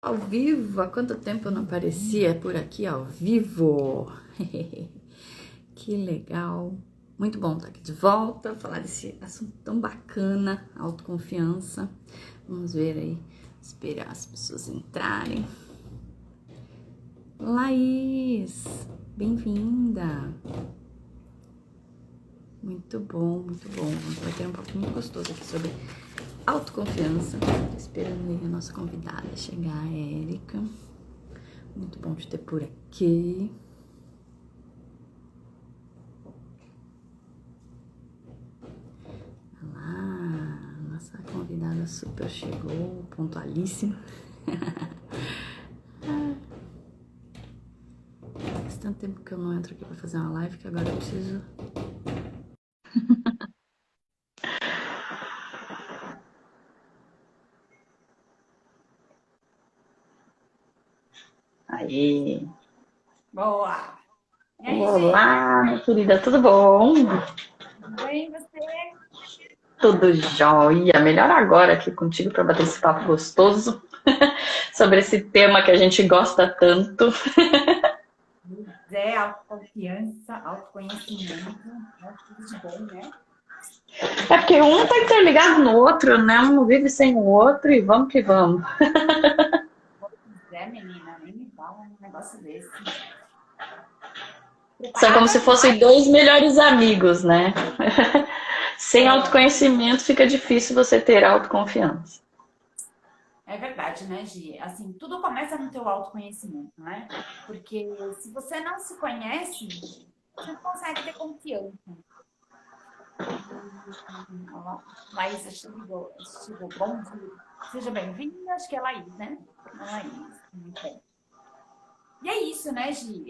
Ao vivo, há quanto tempo eu não aparecia por aqui ao vivo? Que legal, muito bom estar aqui de volta, falar desse assunto tão bacana, autoconfiança. Vamos ver aí, esperar as pessoas entrarem. Laís, bem-vinda. Muito bom, muito bom. Vamos bater um pouquinho muito gostoso aqui sobre autoconfiança. Tô esperando aí a nossa convidada chegar, a Érica. Muito bom te ter por aqui. Olha lá, nossa convidada super chegou, pontualíssima. Faz tanto tempo que eu não entro aqui pra fazer uma live que agora eu preciso... Aí. Boa! E aí, Olá, minha querida, tudo bom? tudo bem você? Tudo jóia. Melhor agora aqui contigo para bater esse papo gostoso sobre esse tema que a gente gosta tanto. Autoconfiança, autoconhecimento, tudo de bom, né? É porque um tá interligado no outro, né? Um não vive sem o outro e vamos que vamos. Pois é, menina, nem me fala um negócio desse. São como se Preparada? fossem dois melhores amigos, né? Sem É, autoconhecimento fica difícil você ter autoconfiança. é verdade, né, Gi? Assim, tudo começa no teu autoconhecimento, né? Porque se você não se conhece, você não consegue ter confiança. Olha lá, Laís chegou. Bom dia. Seja bem-vinda, acho que é Laís, né? Laís, muito bem. E é isso, né, Gi?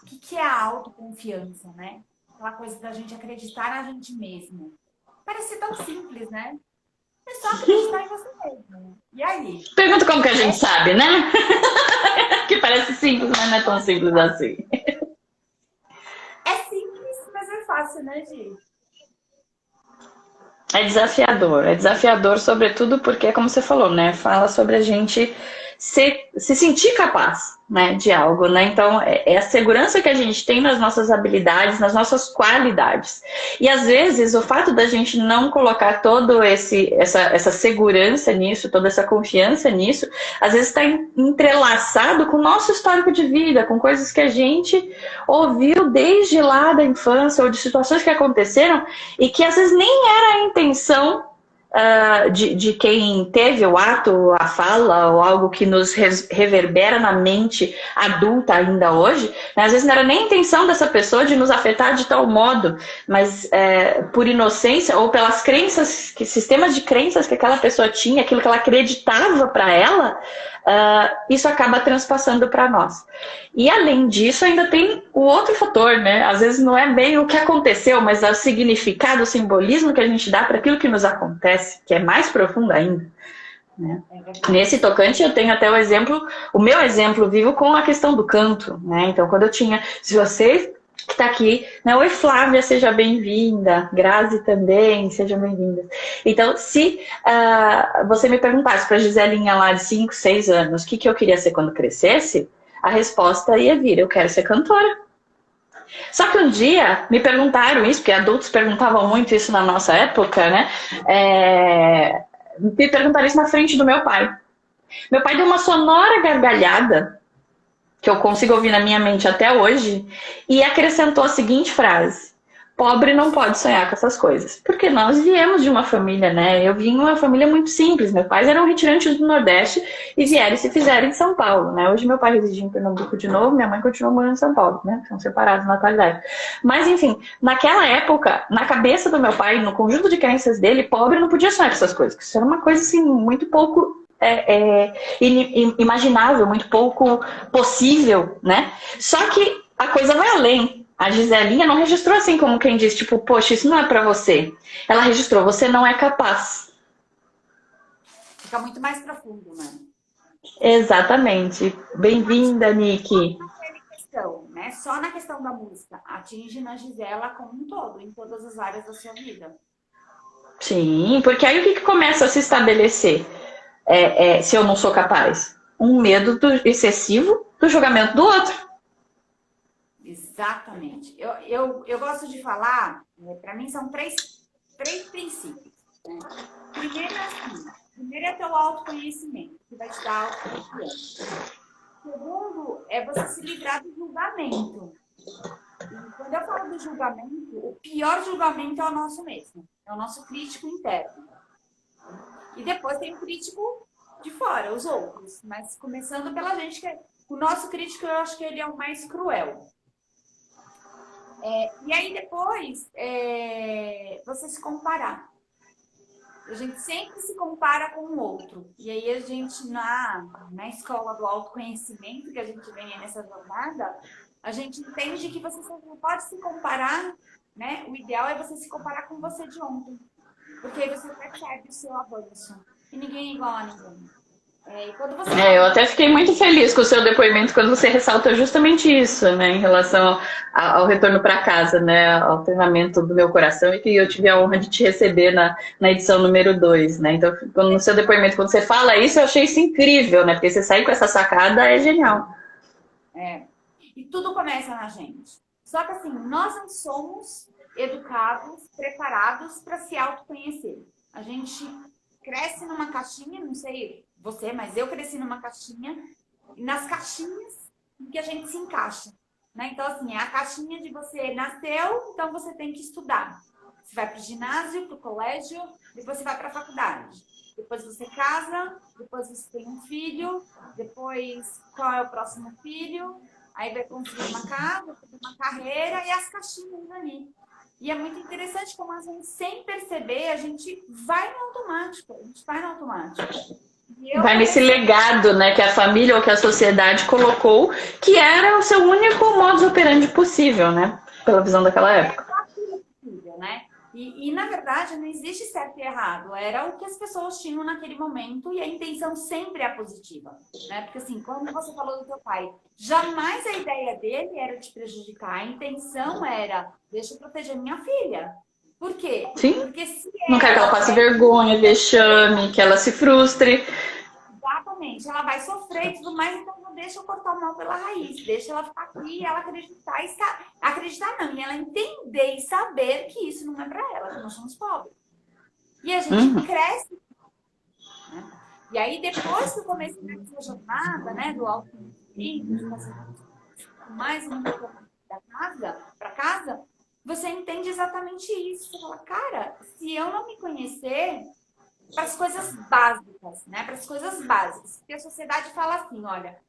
O que é a autoconfiança, né? Aquela coisa da gente acreditar na gente mesmo. Parece tão simples, né? É só acreditar em você mesmo. E aí? Pergunta como que a gente É, sabe, né? Que parece simples, mas não é tão simples assim. é simples, mas é fácil, né, Gi? É desafiador sobretudo porque, como você falou, né, fala sobre a gente se sentir capaz, né, de algo, né, então é a segurança que a gente tem nas nossas habilidades, nas nossas qualidades, e às vezes o fato da gente não colocar todo essa segurança nisso, toda essa confiança nisso, às vezes está entrelaçado com o nosso histórico de vida, com coisas que a gente ouviu desde lá da infância, ou de situações que aconteceram, e que às vezes nem era a intenção de quem teve o ato, a fala, ou algo que nos reverbera na mente adulta ainda hoje, né? Às vezes não era nem a intenção dessa pessoa de nos afetar de tal modo, mas por inocência ou pelas crenças, sistemas de crenças que aquela pessoa tinha, aquilo que ela acreditava para ela, isso acaba transpassando para nós. E além disso, ainda tem o outro fator, né? Às vezes não é bem o que aconteceu, mas é o significado, o simbolismo que a gente dá para aquilo que nos acontece, que é mais profundo ainda. Né? É verdade. Nesse tocante, eu tenho até o meu exemplo vivo com a questão do canto. Né? Então, quando eu tinha, se você que está aqui, né? Oi, Flávia, seja bem-vinda. Grazi também, seja bem-vinda. Então, se você me perguntasse para a Giselinha lá de 5, 6 anos o que eu queria ser quando crescesse, a resposta ia vir, eu quero ser cantora. Só que um dia me perguntaram isso, porque adultos perguntavam muito isso na nossa época, né? Me perguntaram isso na frente do meu pai. Meu pai deu uma sonora gargalhada, que eu consigo ouvir na minha mente até hoje, e acrescentou a seguinte frase: pobre não pode sonhar com essas coisas. Porque nós viemos de uma família, né? Eu vim de uma família muito simples. Meus pais eram retirantes do Nordeste e vieram e se fizeram em São Paulo, né? Hoje meu pai reside em Pernambuco de novo, minha mãe continua morando em São Paulo, né? São separados na atualidade. Mas, enfim, naquela época, na cabeça do meu pai, no conjunto de crenças dele, pobre não podia sonhar com essas coisas. Isso era uma coisa, assim, muito pouco imaginável, muito pouco possível, né? Só que a coisa vai além. A Giselinha não registrou assim como quem diz, tipo, poxa, isso não é pra você. Ela registrou, você não é capaz. Fica muito mais profundo, né? Exatamente. Bem-vinda, Nick. Naquela questão, né? Só na questão da música. Atinge na Gisela como um todo, em todas as áreas da sua vida. Sim, porque aí o que começa a se estabelecer? se eu não sou capaz? Um medo excessivo do julgamento do outro. Exatamente. Eu gosto de falar, para mim são três princípios. Né? Primeiro é ter o autoconhecimento, que vai te dar autoconfiança. Segundo é você se livrar do julgamento. E quando eu falo do julgamento, o pior julgamento é o nosso mesmo. É o nosso crítico interno. E depois tem o crítico de fora, os outros. Mas começando pela gente, que o nosso crítico, eu acho que ele é o mais cruel. E aí depois, você se comparar. A gente sempre se compara com o outro. E aí a gente, na escola do autoconhecimento, que a gente vem nessa jornada, a gente entende que você não pode se comparar, né? O ideal é você se comparar com você de ontem. Porque aí você percebe o seu avanço. E ninguém é igual a ninguém. Eu até fiquei muito feliz com o seu depoimento quando você ressaltou justamente isso, né, em relação ao retorno para casa, né, ao treinamento do meu coração, e que eu tive a honra de te receber na edição número 2, né, então no seu depoimento, quando você fala isso, eu achei isso incrível, né, porque você sair com essa sacada é genial. E tudo começa na gente. Só que assim, nós não somos educados, preparados para se autoconhecer. A gente cresce numa caixinha, não sei você, mas eu cresci numa caixinha, e nas caixinhas em que a gente se encaixa. Né? Então, assim, é a caixinha de você nasceu, então você tem que estudar. Você vai para o ginásio, para o colégio, depois você vai para a faculdade. Depois você casa, depois você tem um filho, depois qual é o próximo filho, aí vai construir uma casa, uma carreira e as caixinhas ali. E é muito interessante como a gente, sem perceber, a gente vai no automático. Vai nesse legado, né, que a família ou que a sociedade colocou, que era o seu único modus operandi possível, né, pela visão daquela época. Né? E, na verdade, não existe certo e errado. Era o que as pessoas tinham naquele momento e a intenção sempre é positiva. Né? Porque, assim, como você falou do teu pai, jamais a ideia dele era te prejudicar. A intenção era, deixa eu proteger minha filha. Por quê? Sim. Porque se não quero que ela passe vergonha, vexame, que ela se frustre. Exatamente. Ela vai sofrer e tudo mais, então não deixa eu cortar o mal pela raiz. Deixa ela ficar aqui e ela acreditar. Acreditar não, e ela entender e saber que isso não é para ela, que nós somos pobres. E a gente cresce. Né? E aí, depois que eu comecei nessa jornada, né, do autoconhecimento, de fazer mais um para casa, você entende exatamente isso. Você fala, cara, se eu não me conhecer, para as coisas básicas, né? Para as coisas básicas. Porque a sociedade fala assim, olha,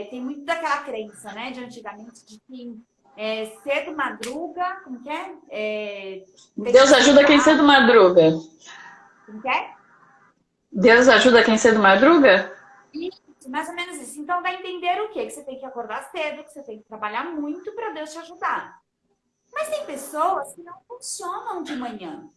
tem muito daquela crença, né, de antigamente, de que cedo madruga, como que é? Deus ajuda quem cedo madruga. Como que é? Deus ajuda quem cedo madruga? Isso, mais ou menos isso. Então, vai entender o quê? Que você tem que acordar cedo, que você tem que trabalhar muito para Deus te ajudar. Mas tem pessoas que não funcionam de manhã.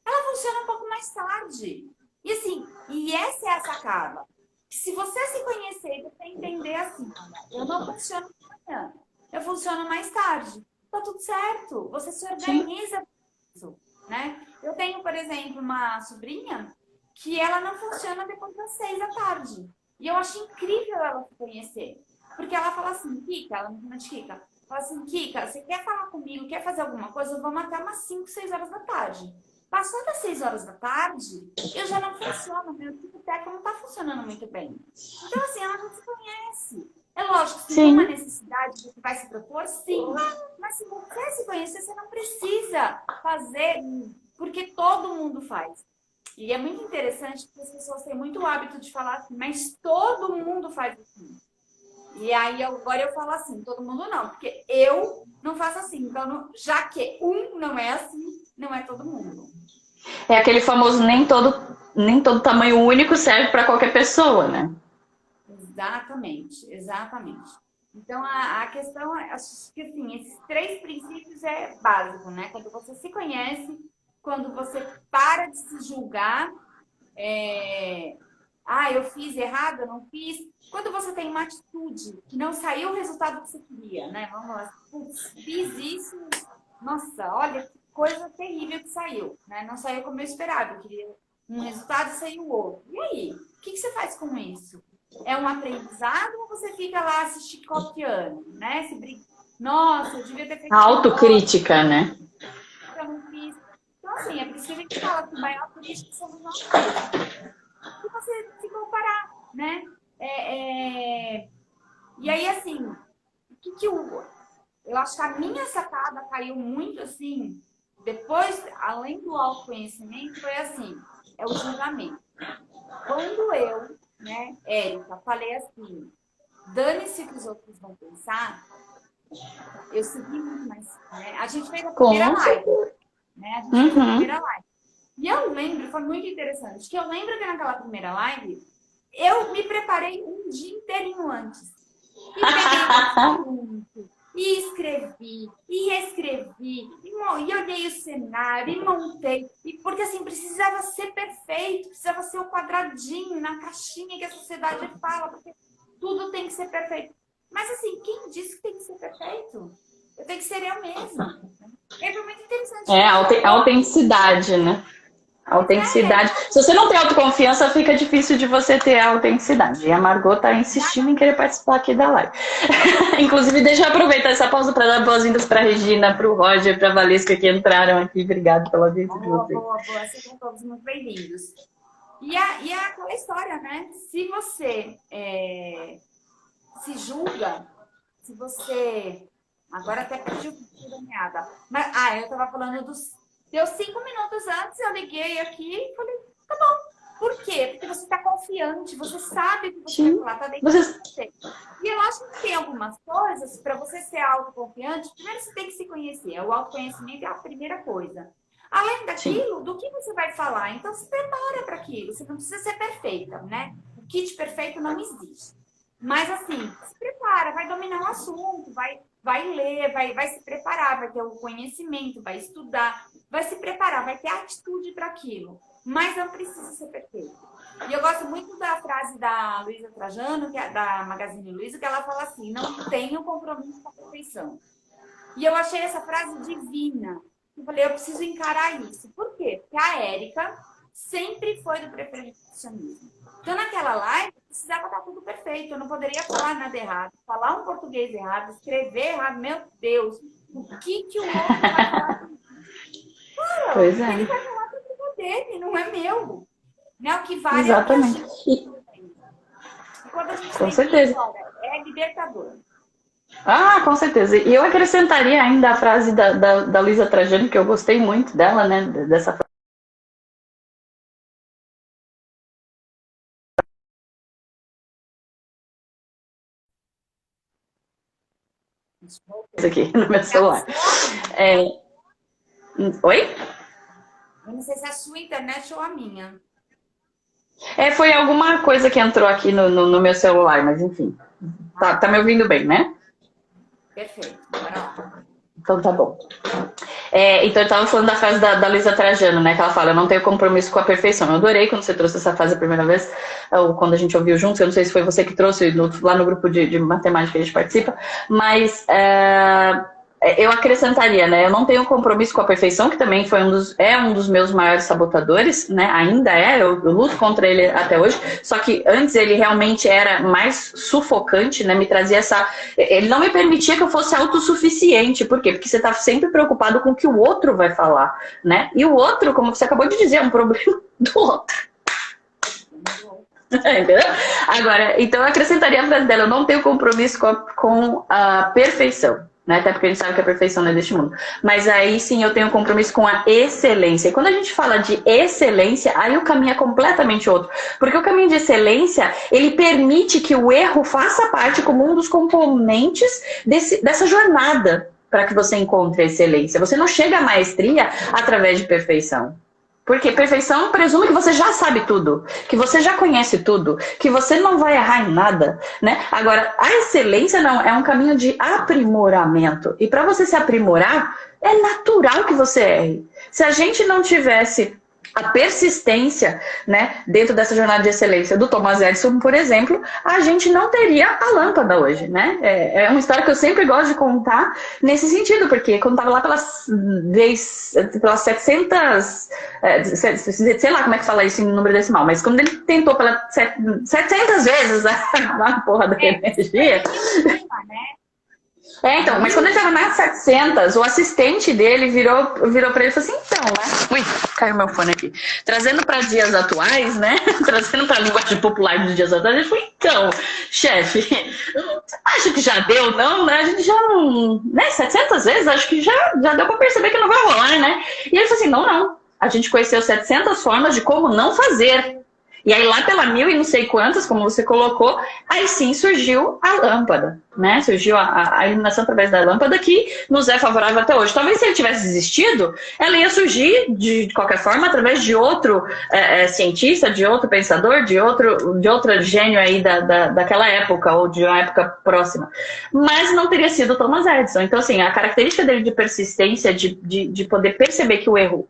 Ela funciona um pouco mais tarde. E assim, essa é a sacada. Se você se conhecer e você entender assim, eu não funciono de manhã, eu funciono mais tarde. Tá tudo certo. Você se organiza isso, né? Eu tenho, por exemplo, uma sobrinha que ela não funciona depois das 6 da tarde. E eu acho incrível ela se conhecer. Porque ela fala assim, Kika, ela me chama de Kika, fala assim, Kika, você quer falar comigo, quer fazer alguma coisa? Vamos até umas 5, 6 horas da tarde. Passou das 6 horas da tarde, eu já não funciono, meu tipo técnico não está funcionando muito bem. Então, assim, ela não se conhece. É lógico, se tem uma necessidade, você vai se propor, sim. Mas se você se conhecer, você não precisa fazer, porque todo mundo faz. E é muito interessante porque as pessoas têm muito hábito de falar assim, mas todo mundo faz assim. E aí, agora eu falo assim, todo mundo não, porque eu não faço assim. Então, já que um não é assim, não é todo mundo. É aquele famoso nem todo tamanho único serve para qualquer pessoa, né? Exatamente, exatamente. Então, a questão é que assim, esses 3 princípios é básico, né? Quando você se conhece, quando você para de se julgar, eu fiz errado, eu não fiz. Quando você tem uma atitude que não saiu o resultado que você queria, né? Vamos lá, putz, fiz isso, nossa, olha que coisa terrível que saiu, né? Não saiu como eu esperava, eu queria um resultado e saiu outro. E aí? O que você faz com isso? É um aprendizado ou você fica lá se chicoteando, né? Se brinca. Nossa, eu devia ter feito A autocrítica, né? eu não fiz. Então, assim, é por isso que a gente fala que o maior crítico somos nós mesmos. E você se comparar, né? E aí, assim, eu acho que a minha sacada caiu muito, assim, depois, além do autoconhecimento, foi assim, é o julgamento. Quando eu, né, Érica, falei assim, dane-se o que os outros vão pensar, eu segui muito mais, né? A gente fez a primeira live, né? A gente fez a primeira live. E eu lembro, foi muito interessante, que eu lembro que naquela primeira live, eu me preparei um dia inteirinho antes. E peguei muito, e escrevi, e reescrevi, e olhei o cenário, e montei. Porque assim, precisava ser perfeito, precisava ser o quadradinho, na caixinha que a sociedade fala, porque tudo tem que ser perfeito. Mas assim, quem disse que tem que ser perfeito? Eu tenho que ser eu mesma. É muito interessante. A autenticidade, né? A autenticidade. Se você não tem autoconfiança, fica difícil de você ter a autenticidade. E a Margot tá insistindo em querer participar aqui da live. Inclusive, deixa eu aproveitar essa pausa para dar boas-vindas para Regina, para o Roger, para a Valesca que entraram aqui. Obrigada pela visita de vocês. Boa. Sejam todos muito bem-vindos. E aquela história, né? Se você se julga, se você... Agora até perdi o fio da meada. Mas, eu estava falando dos... Deu 5 minutos antes, eu liguei aqui e falei, tá bom. Por quê? Porque você está confiante, você sabe que você vai falar, tá dentro de você. E eu acho que tem algumas coisas, para você ser autoconfiante, primeiro você tem que se conhecer. O autoconhecimento é a primeira coisa. Além daquilo, do que você vai falar? Então, se prepara para aquilo. Você não precisa ser perfeita, né? O kit perfeito não existe. Mas, assim, se prepara, vai dominar o assunto, vai ler, vai se preparar, vai ter o conhecimento, vai estudar, vai se preparar, vai ter atitude para aquilo. Mas não precisa ser perfeito. E eu gosto muito da frase da Luísa Trajano, que é da Magazine Luiza, que ela fala assim, não tenho compromisso com a perfeição. E eu achei essa frase divina. Eu falei, eu preciso encarar isso. Por quê? Porque a Érica sempre foi do perfeccionismo. Então, naquela live, precisava estar tudo perfeito. Eu não poderia falar nada errado, falar um português errado, escrever errado. Meu Deus, o que o outro vai falar? Cara, pois é. Ele vai falar para o dele, não é meu. Né? O que vale Exatamente. é o que a gente tem. E quando a gente Com certeza. É libertador. Com certeza. E eu acrescentaria ainda a frase da Luísa Trajano, que eu gostei muito dela, né? Dessa frase. Isso aqui no meu celular. Oi? Eu não sei se é a sua internet ou a minha. Foi alguma coisa que entrou aqui no meu celular, mas enfim. Tá me ouvindo bem, né? Perfeito. Bora lá. Então tá bom. Então eu tava falando da frase da Luísa Trajano, né? Que ela fala, eu não tenho compromisso com a perfeição. Eu adorei quando você trouxe essa frase a primeira vez, ou quando a gente ouviu juntos. Eu não sei se foi você que trouxe lá no grupo de matemática que a gente participa, mas eu acrescentaria, né? Eu não tenho compromisso com a perfeição, que também foi um dos meus maiores sabotadores, né? Ainda eu luto contra ele até hoje. Só que antes ele realmente era mais sufocante, né? Me trazia ele não me permitia que eu fosse autossuficiente. Por quê? Porque você tá sempre preocupado com o que o outro vai falar, né? E o outro, como você acabou de dizer, é um problema do outro. Entendeu? Agora, então eu acrescentaria a frase dela, eu não tenho compromisso com a perfeição. Né? Até porque a gente sabe que a perfeição não é deste mundo. Mas aí sim eu tenho um compromisso com a excelência. E quando a gente fala de excelência, aí o caminho é completamente outro. Porque o caminho de excelência, ele permite que o erro faça parte como um dos componentes dessa jornada para que você encontre a excelência. Você não chega à maestria através de perfeição. Porque perfeição presume que você já sabe tudo, que você já conhece tudo, que você não vai errar em nada, né? Agora, a excelência não, é um caminho de aprimoramento. E para você se aprimorar, é natural que você erre. Se a gente não tivesse a persistência, né, dentro dessa jornada de excelência do Thomas Edison, por exemplo, a gente não teria a lâmpada hoje, né? É uma história que eu sempre gosto de contar nesse sentido, porque quando estava lá pelas 700, sei lá como é que fala isso em número decimal, mas quando ele tentou pelas 700 vezes a porra da energia... Então, mas quando ele estava nas 700, o assistente dele virou para ele e falou assim, então, né? Ui, caiu meu fone aqui. Trazendo para dias atuais, né? Trazendo para a linguagem popular dos dias atuais, ele falou, então, chefe, acho que já deu, não, né? A gente já não... Né? 700 vezes, acho que já deu para perceber que não vai rolar, né? E ele falou assim, não. A gente conheceu 700 formas de como não fazer. E aí lá pela 1000 e não sei quantas, como você colocou, aí sim surgiu a lâmpada, né? Surgiu a iluminação através da lâmpada que nos é favorável até hoje. Talvez se ele tivesse desistido, ela ia surgir de qualquer forma através de outro cientista, de outro pensador, de outro gênio aí daquela época ou de uma época próxima. Mas não teria sido Thomas Edison. Então, assim, a característica dele de persistência, de poder perceber que o erro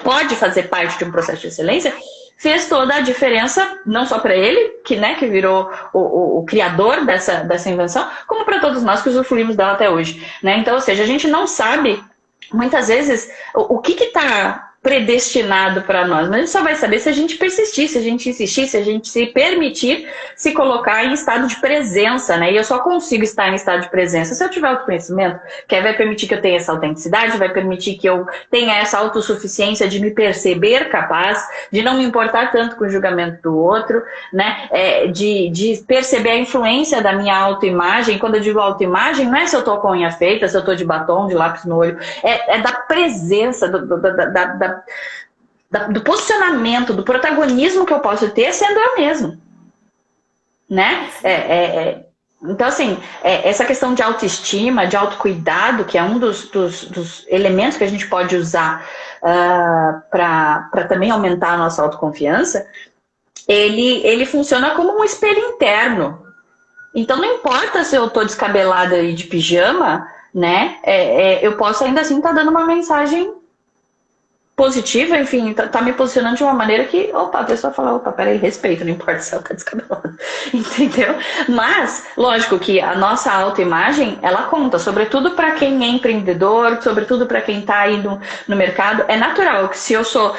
pode fazer parte de um processo de excelência, fez toda a diferença, não só para ele, que virou o criador dessa invenção, como para todos nós que usufruímos dela até hoje, né? Então, ou seja, a gente não sabe, muitas vezes, o que está predestinado para nós, mas a gente só vai saber se a gente persistir, se a gente insistir, se a gente se permitir se colocar em estado de presença, né? E eu só consigo estar em estado de presença se eu tiver autoconhecimento, que aí vai permitir que eu tenha essa autenticidade, vai permitir que eu tenha essa autossuficiência de me perceber capaz, de não me importar tanto com o julgamento do outro, né? De perceber a influência da minha autoimagem. Quando eu digo autoimagem, não é se eu tô com a unha feita, se eu tô de batom, de lápis no olho, é da presença, do posicionamento, do protagonismo que eu posso ter sendo eu mesmo, né? Então, assim, essa questão de autoestima, de autocuidado, que é um dos elementos que a gente pode usar para também aumentar a nossa autoconfiança, ele funciona como um espelho interno. Então, não importa se eu estou descabelada e de pijama, né? Eu posso ainda assim estar dando uma mensagem positiva, enfim, tá me posicionando de uma maneira que, a pessoa fala, peraí, respeito, não importa se ela tá descabelada, entendeu? Mas, lógico que a nossa autoimagem, ela conta, sobretudo para quem é empreendedor, sobretudo para quem tá aí no mercado. É natural que se eu sou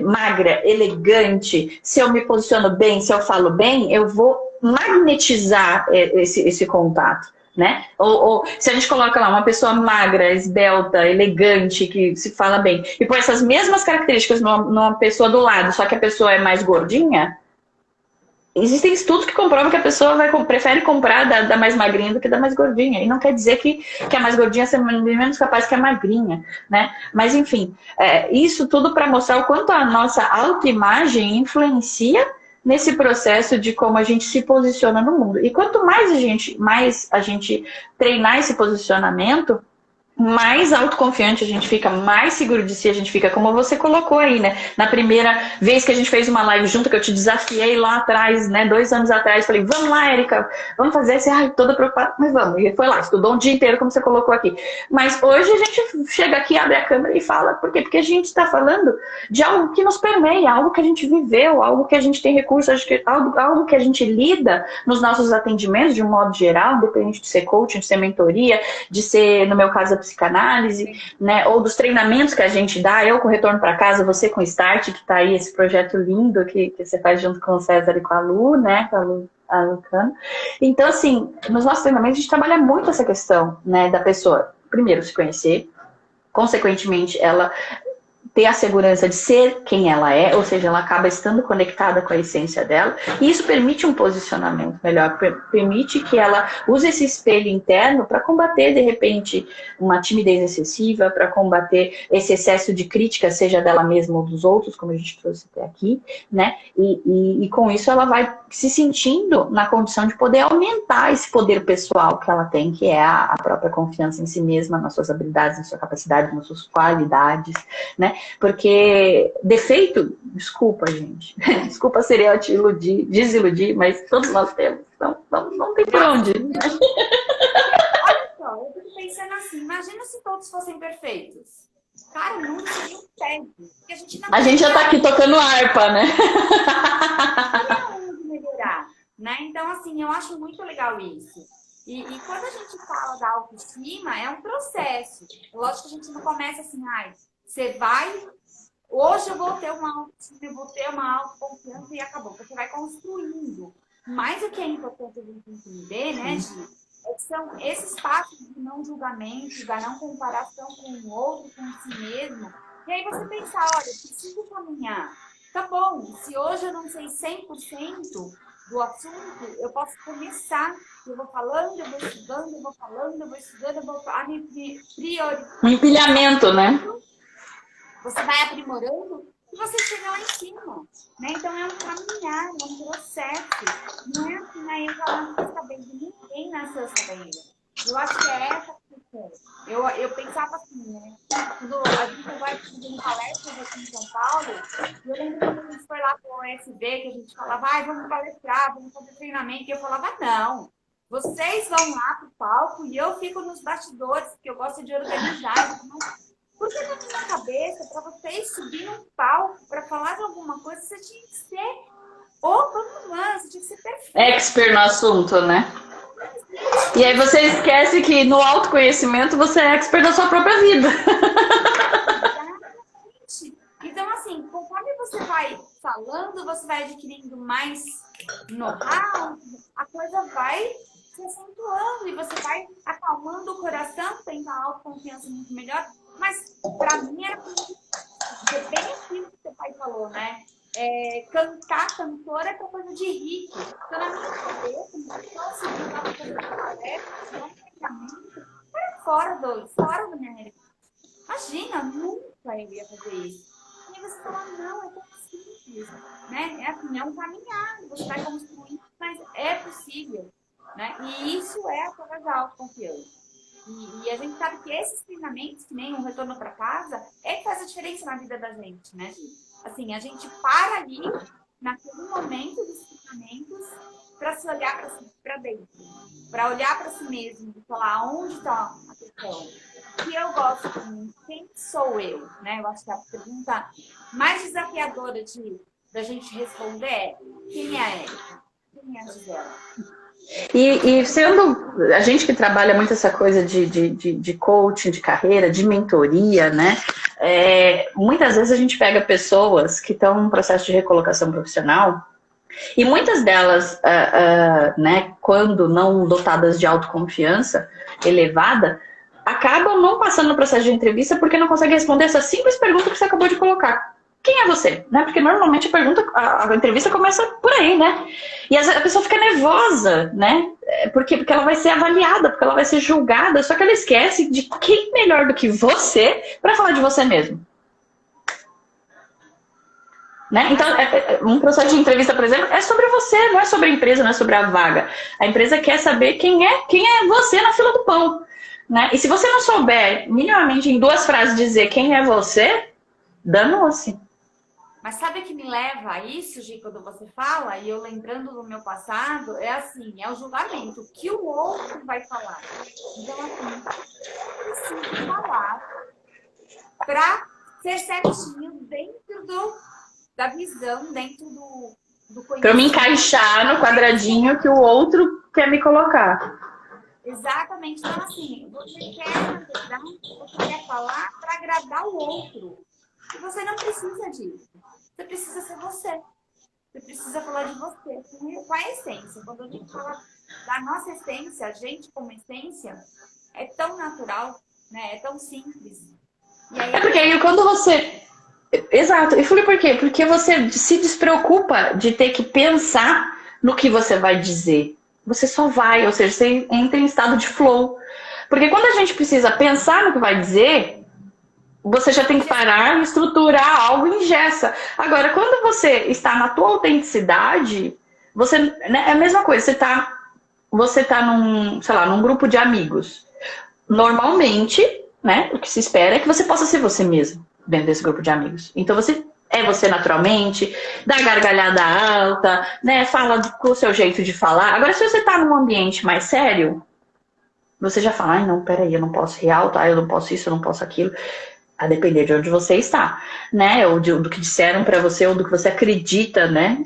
magra, elegante, se eu me posiciono bem, se eu falo bem, eu vou magnetizar esse contato. Né? Ou se a gente coloca lá uma pessoa magra, esbelta, elegante, que se fala bem, e põe essas mesmas características numa pessoa do lado, só que a pessoa é mais gordinha, existem estudos que comprovam que a pessoa prefere comprar da mais magrinha do que da mais gordinha. E não quer dizer que a mais gordinha seja menos capaz que a magrinha, né? Mas enfim, isso tudo para mostrar o quanto a nossa autoimagem influencia nesse processo de como a gente se posiciona no mundo. E quanto mais a gente treinar esse posicionamento, mais autoconfiante a gente fica, mais seguro de si a gente fica, como você colocou aí, né? Na primeira vez que a gente fez uma live junto, que eu te desafiei lá atrás, né? 2 anos atrás, falei, vamos lá, Érica, vamos fazer esse, toda preocupada, mas vamos. E foi lá, estudou um dia inteiro, como você colocou aqui. Mas hoje a gente chega aqui, abre a câmera e fala, por quê? Porque a gente está falando de algo que nos permeia, algo que a gente viveu, algo que a gente tem recursos, algo que a gente lida nos nossos atendimentos, de um modo geral, independente de ser coaching, de ser mentoria, de ser, no meu caso, a psicanálise, né, ou dos treinamentos que a gente dá, eu com Retorno para Casa, você com Start, que está aí esse projeto lindo que você faz junto com o César e com a Lu, né, com a Lucana. Então, assim, nos nossos treinamentos a gente trabalha muito essa questão, né, da pessoa, primeiro, se conhecer, consequentemente, ela ter a segurança de ser quem ela é, ou seja, ela acaba estando conectada com a essência dela, e isso permite um posicionamento melhor, permite que ela use esse espelho interno para combater, de repente, uma timidez excessiva, para combater esse excesso de crítica, seja dela mesma ou dos outros, como a gente trouxe até aqui, né? E com isso ela vai se sentindo na condição de poder aumentar esse poder pessoal que ela tem, que é a própria confiança em si mesma, nas suas habilidades, na sua capacidade, nas suas qualidades, né? Porque defeito, desculpa, gente. Desculpa seria eu te iludir, desiludir, mas todos nós temos. Então, não tem por onde. Olha só, eu fico pensando assim, imagina se todos fossem perfeitos. Cara, não se consegue. Porque A gente já tá aqui tocando harpa, né? onde melhorar, né? Então, assim, eu acho muito legal isso. E quando a gente fala da autoestima, é um processo. Lógico que a gente não começa assim, ai, você vai, hoje eu vou ter uma autoestima, eu vou ter uma autoconfiança e acabou. Você vai construindo. Mas o que é importante a gente entender, né, Gi, é que são esses passos de não julgamento, da não comparação com o outro, com si mesmo. E aí você pensar, olha, eu preciso caminhar. Tá bom, se hoje eu não sei 100% do assunto, eu posso começar. Eu vou falando, eu vou estudando, eu vou falando, eu vou estudando, eu vou priorizando. Um empilhamento, né? Você vai aprimorando e você chega lá em cima. Né? Então é um caminhar, é um processo. Não é assim, aí eu já nasci sabendo, ninguém nasceu sabendo. Eu acho que é essa a questão. Eu pensava assim, né? Quando a gente vai fazendo palestras aqui em São Paulo, eu lembro quando a gente foi lá com o OSB, que a gente falava, vamos palestrar, vamos fazer treinamento, e eu falava, não. Vocês vão lá pro palco e eu fico nos bastidores, porque eu gosto de organizar. Porque na minha cabeça, para vocês subir num palco, para falar de alguma coisa, você tinha que ser você tinha que ser perfeito. Expert no assunto, né? E aí você esquece que no autoconhecimento você é expert da sua própria vida. Exatamente. Então, assim, conforme você vai falando, você vai adquirindo mais know-how, a coisa vai se acentuando e você vai acalmando o coração, tendo a autoconfiança muito melhor. Mas, para mim, era bem aquilo que seu pai falou, né? Cantora é coisa de rico. Então, na minha cabeça, não se estava fazendo palestra, não treinamento, era fora da minha realidade. Imagina, nunca eu ia fazer isso. E aí você fala, não, é tão simples, né? É assim, é um caminhar, você vai construir, mas é possível, né? E isso é através da autoconfiança. E a gente sabe que esses treinamentos, que nem um retorno para casa, é que faz a diferença na vida da gente, né, Gi? Assim, a gente para ali, naquele momento dos treinamentos, para se olhar para dentro, para olhar para si mesmo e falar onde está a questão. Que eu gosto de mim, quem sou eu? Né? Eu acho que a pergunta mais desafiadora da gente responder é quem é a Érica? Quem é a Gisela? E sendo a gente que trabalha muito essa coisa de coaching, de carreira, de mentoria, né? Muitas vezes a gente pega pessoas que estão num processo de recolocação profissional e muitas delas, né, quando não dotadas de autoconfiança elevada, acabam não passando no processo de entrevista porque não conseguem responder essa simples pergunta que você acabou de colocar. Quem é você? Né? Porque normalmente a entrevista começa por aí, né? E a pessoa fica nervosa, né? Porque ela vai ser avaliada, porque ela vai ser julgada, só que ela esquece de quem melhor do que você para falar de você mesmo. Né? Então, um processo de entrevista, por exemplo, é sobre você, não é sobre a empresa, não é sobre a vaga. A empresa quer saber quem é você na fila do pão. Né? E se você não souber, minimamente, em 2 frases dizer quem é você, danou-se. Mas sabe o que me leva a isso, Gi, quando você fala, e eu lembrando do meu passado, é assim, é o julgamento, o que o outro vai falar. Então, assim, eu preciso falar para ser certinho dentro da visão, dentro do conhecimento. Para eu me encaixar no quadradinho que o outro quer me colocar. Exatamente. Então, assim, você quer falar para agradar o outro. E você não precisa disso. Você precisa ser você. Você precisa falar de você. Com a essência. Quando a gente fala da nossa essência, a gente como essência, é tão natural, né? É tão simples. E aí, porque aí quando você... Exato. E falei por quê? Porque você se despreocupa de ter que pensar no que você vai dizer. Você só vai, ou seja, você entra em estado de flow. Porque quando a gente precisa pensar no que vai dizer, você já tem que parar e estruturar algo e engessa. Agora, quando você está na tua autenticidade, você, né, é a mesma coisa, você tá num, sei lá, num grupo de amigos. Normalmente, né, o que se espera é que você possa ser você mesmo dentro desse grupo de amigos. Então você é você naturalmente, dá gargalhada alta, né, fala com o seu jeito de falar. Agora, se você tá num ambiente mais sério, você já fala, ai não, peraí, eu não posso rir alto, eu não posso isso, eu não posso aquilo. A depender de onde você está, né? Ou do que disseram para você, ou do que você acredita, né?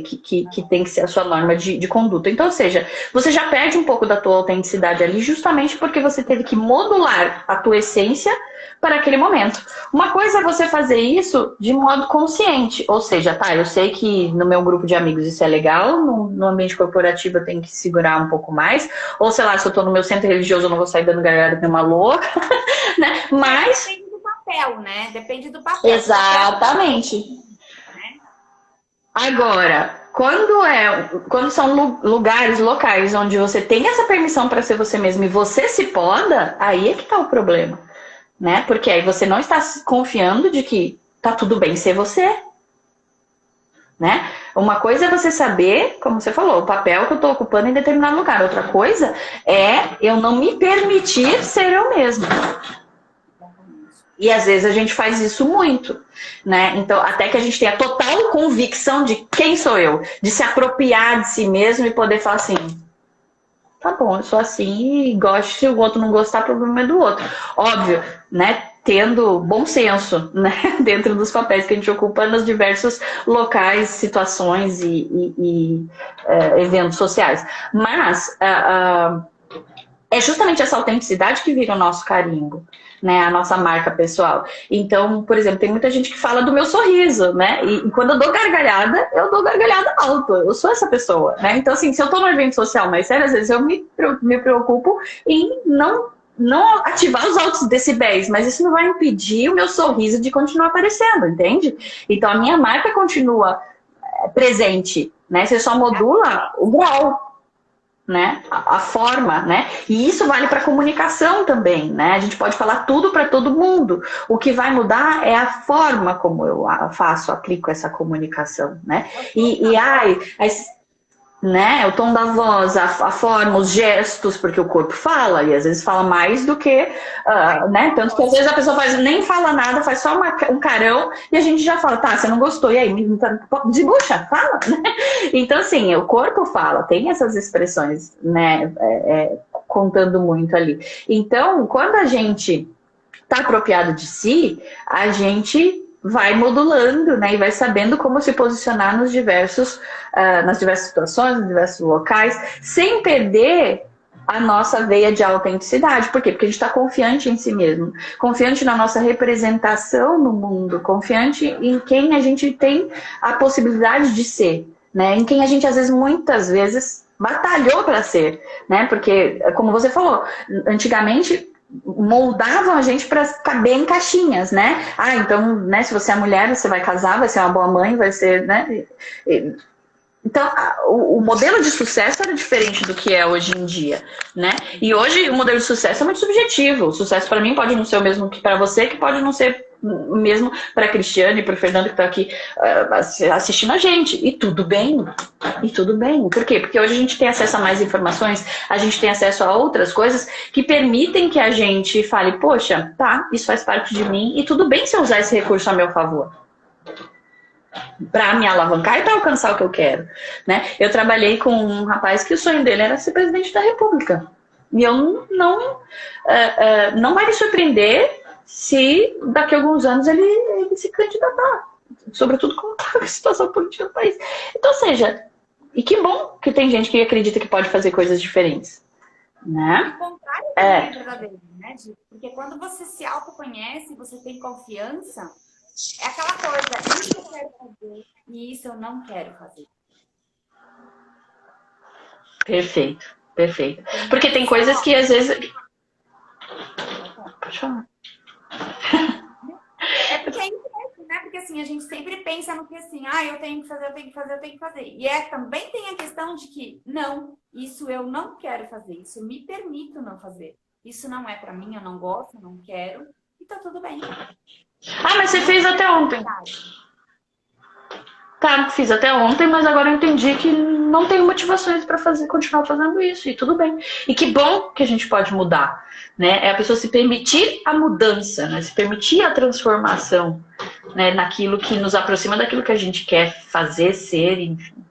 Que tem que ser a sua norma de conduta. Então, ou seja, você já perde um pouco da tua autenticidade ali, justamente porque você teve que modular a tua essência para aquele momento. Uma coisa é você fazer isso de modo consciente, ou seja, tá, eu sei que no meu grupo de amigos isso é legal, no ambiente corporativo eu tenho que segurar um pouco mais, ou sei lá, se eu tô no meu centro religioso eu não vou sair dando gargalhada que uma louca, né? Mas depende do papel, né? Depende do papel. exatamente. Agora, quando são lugares, locais onde você tem essa permissão para ser você mesmo e você se poda, aí é que tá o problema, né? Porque aí você não está confiando de que tá tudo bem ser você, né? Uma coisa é você saber, como você falou, o papel que eu tô ocupando em determinado lugar. Outra coisa é eu não me permitir ser eu mesma. E às vezes a gente faz isso muito, né? Então, até que a gente tenha total convicção de quem sou eu, de se apropriar de si mesmo e poder falar assim, tá bom, eu sou assim e gosto, se o outro não gostar, o problema é do outro. Óbvio, né? Tendo bom senso, né? Dentro dos papéis que a gente ocupa nos diversos locais, situações e eventos sociais. Mas é justamente essa autenticidade que vira o nosso carimbo, né? A nossa marca pessoal. Então, por exemplo, tem muita gente que fala do meu sorriso, né? E quando eu dou gargalhada alto. Eu sou essa pessoa, né? Então, assim, se eu tô num evento social mais sério, às vezes eu me preocupo em não ativar os altos decibéis, mas isso não vai impedir o meu sorriso de continuar aparecendo, entende? Então, a minha marca continua presente, né? Você só modula o grau, né? A forma, né? E isso vale para comunicação também, né? A gente pode falar tudo para todo mundo. O que vai mudar é a forma como eu aplico essa comunicação, né? Né? O tom da voz, a forma, os gestos, porque o corpo fala, e às vezes fala mais do que, né? Tanto que às vezes a pessoa nem fala nada, faz só um carão, e a gente já fala, tá, você não gostou, e aí? Debuxa, fala, né? Então, assim, o corpo fala, tem essas expressões, né? Contando muito ali. Então, quando a gente tá apropriado de si, a gente vai modulando, né, e vai sabendo como se posicionar nas diversas situações, nos diversos locais, sem perder a nossa veia de autenticidade. Por quê? Porque a gente está confiante em si mesmo, confiante na nossa representação no mundo, confiante em quem a gente tem a possibilidade de ser, né, em quem a gente, às vezes, muitas vezes, batalhou para ser, né, porque, como você falou, antigamente moldavam a gente para caber em caixinhas, né? Então, né, se você é mulher, você vai casar, vai ser uma boa mãe, vai ser, né? Então, o modelo de sucesso era diferente do que é hoje em dia, né? E hoje o modelo de sucesso é muito subjetivo. O sucesso para mim pode não ser o mesmo que para você, que pode não ser o mesmo para a Cristiane e para o Fernando que está aqui assistindo a gente. E tudo bem. E tudo bem. Por quê? Porque hoje a gente tem acesso a mais informações, a gente tem acesso a outras coisas que permitem que a gente fale, poxa, tá, isso faz parte de mim e tudo bem se eu usar esse recurso a meu favor. Para me alavancar e para alcançar o que eu quero, né? Eu trabalhei com um rapaz que o sonho dele era ser presidente da República. E eu não vai me surpreender se daqui a alguns anos ele se candidatar, sobretudo com a situação política do país. Então, ou seja, e que bom que tem gente que acredita que pode fazer coisas diferentes, né? O contrário é verdadeiro, né? Porque quando você se autoconhece, você tem confiança, é aquela coisa, isso eu quero fazer e isso eu não quero fazer. Perfeito, perfeito. Porque tem coisas que às vezes... Pode falar. É porque é interessante, né? Porque assim, a gente sempre pensa no que assim, eu tenho que fazer, eu tenho que fazer, eu tenho que fazer. E também tem a questão de que, não, isso eu não quero fazer, isso eu me permito não fazer. Isso não é pra mim, eu não gosto, eu não quero, e tá tudo bem. Mas você fez até ontem. Tá, fiz até ontem, mas agora eu entendi que não tenho motivações para continuar fazendo isso, e tudo bem. E que bom que a gente pode mudar, né? É a pessoa se permitir a mudança, né? Se permitir a transformação, né? Naquilo que nos aproxima daquilo que a gente quer fazer, ser, enfim.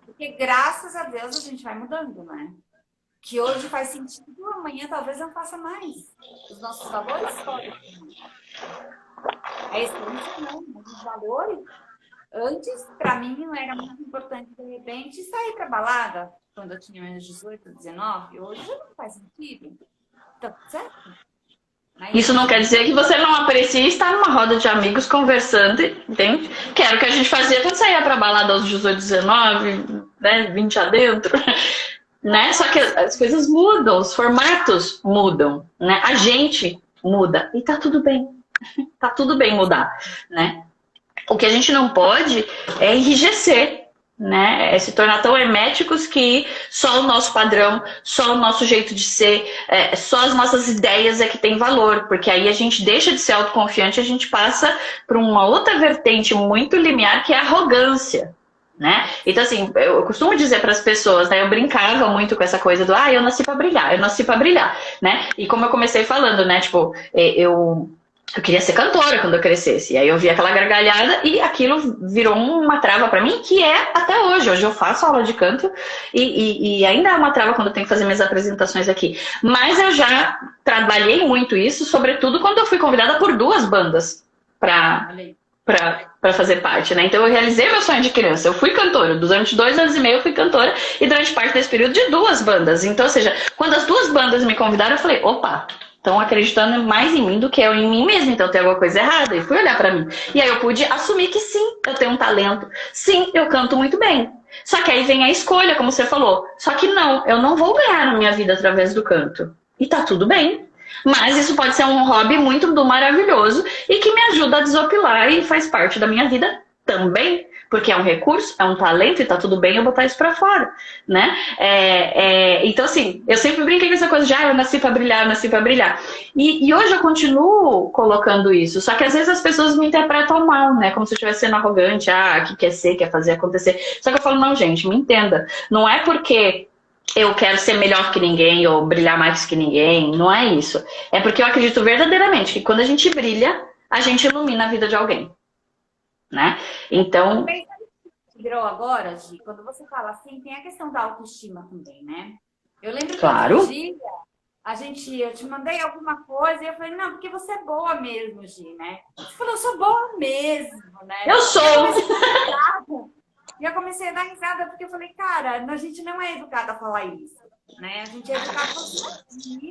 Porque graças a Deus a gente vai mudando, né? que hoje faz sentido, amanhã talvez não faça mais. Os nossos valores podem. A essência não, mas os valores. Antes, para mim, era muito importante, de repente, sair para balada quando eu tinha menos 18, 19. Hoje não faz sentido. Tá certo? Mas Isso não quer dizer que você não aprecia estar numa roda de amigos conversando, entende? Que era o que a gente fazia quando saía pra balada aos 18, 19, né, 20 adentro, né? Só que as coisas mudam, os formatos mudam, né? A gente muda e tá tudo bem. Tá tudo bem mudar, né? O que a gente não pode é enrijecer, né? É se tornar tão herméticos que só o nosso padrão, só o nosso jeito de ser, só as nossas ideias é que tem valor, porque aí a gente deixa de ser autoconfiante, a gente passa para uma outra vertente muito limiar, que é a arrogância, né? Então, assim, eu costumo dizer para as pessoas, né? Eu brincava muito com essa coisa do, eu nasci para brilhar, eu nasci para brilhar, né? E como eu comecei falando, né? Tipo, eu queria ser cantora quando eu crescesse. E aí eu vi aquela gargalhada e aquilo virou uma trava pra mim, que é até hoje. Hoje eu faço aula de canto e ainda é uma trava quando eu tenho que fazer minhas apresentações aqui. Mas eu já trabalhei muito isso, sobretudo quando eu fui convidada por 2 bandas pra fazer parte, né? Então eu realizei meu sonho de criança. Eu fui cantora. Durante 2 anos e meio eu fui cantora e durante parte desse período de 2 bandas. Então, ou seja, quando as 2 bandas me convidaram, eu falei, opa, estão acreditando mais em mim do que eu em mim mesma, então tem alguma coisa errada. E fui olhar pra mim. E aí eu pude assumir que sim, eu tenho um talento. Sim, eu canto muito bem. Só que aí vem a escolha, como você falou. Só que não, eu não vou ganhar na minha vida através do canto. E tá tudo bem. Mas isso pode ser um hobby muito maravilhoso e que me ajuda a desopilar e faz parte da minha vida também. Porque é um recurso, é um talento e tá tudo bem eu botar isso pra fora, né? Então, assim, eu sempre brinquei com essa coisa de eu nasci pra brilhar, eu nasci pra brilhar. E hoje eu continuo colocando isso, só que às vezes as pessoas me interpretam mal, né? Como se eu estivesse sendo arrogante, que quer ser, quer fazer acontecer. Só que eu falo, não, gente, me entenda. Não é porque eu quero ser melhor que ninguém ou brilhar mais que ninguém, não é isso. É porque eu acredito verdadeiramente que quando a gente brilha, a gente ilumina a vida de alguém. Né? Então. Virou agora, Gi, quando você fala assim, tem a questão da autoestima também, né? Eu lembro que claro. outro dia eu te mandei alguma coisa e eu falei, não, porque você é boa mesmo, Gi, né? Você falou, eu sou boa mesmo, né? Eu sou! E eu comecei a dar risada porque eu falei, cara, a gente não é educada a falar isso. Né? A gente é educada a falar.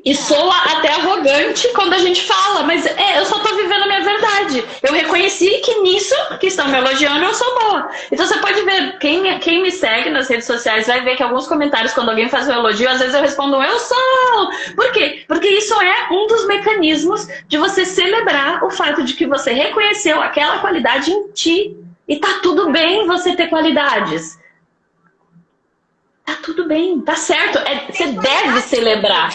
E soa até arrogante quando a gente fala, mas eu só tô vivendo a minha verdade. Eu reconheci que nisso que estão me elogiando eu sou boa. Então você pode ver, quem me segue nas redes sociais vai ver que alguns comentários, quando alguém faz um elogio, às vezes eu respondo, eu sou! Por quê? Porque isso é um dos mecanismos de você celebrar o fato de que você reconheceu aquela qualidade em ti. E tá tudo bem você ter qualidades. Tá tudo bem, tá certo. Você deve celebrar.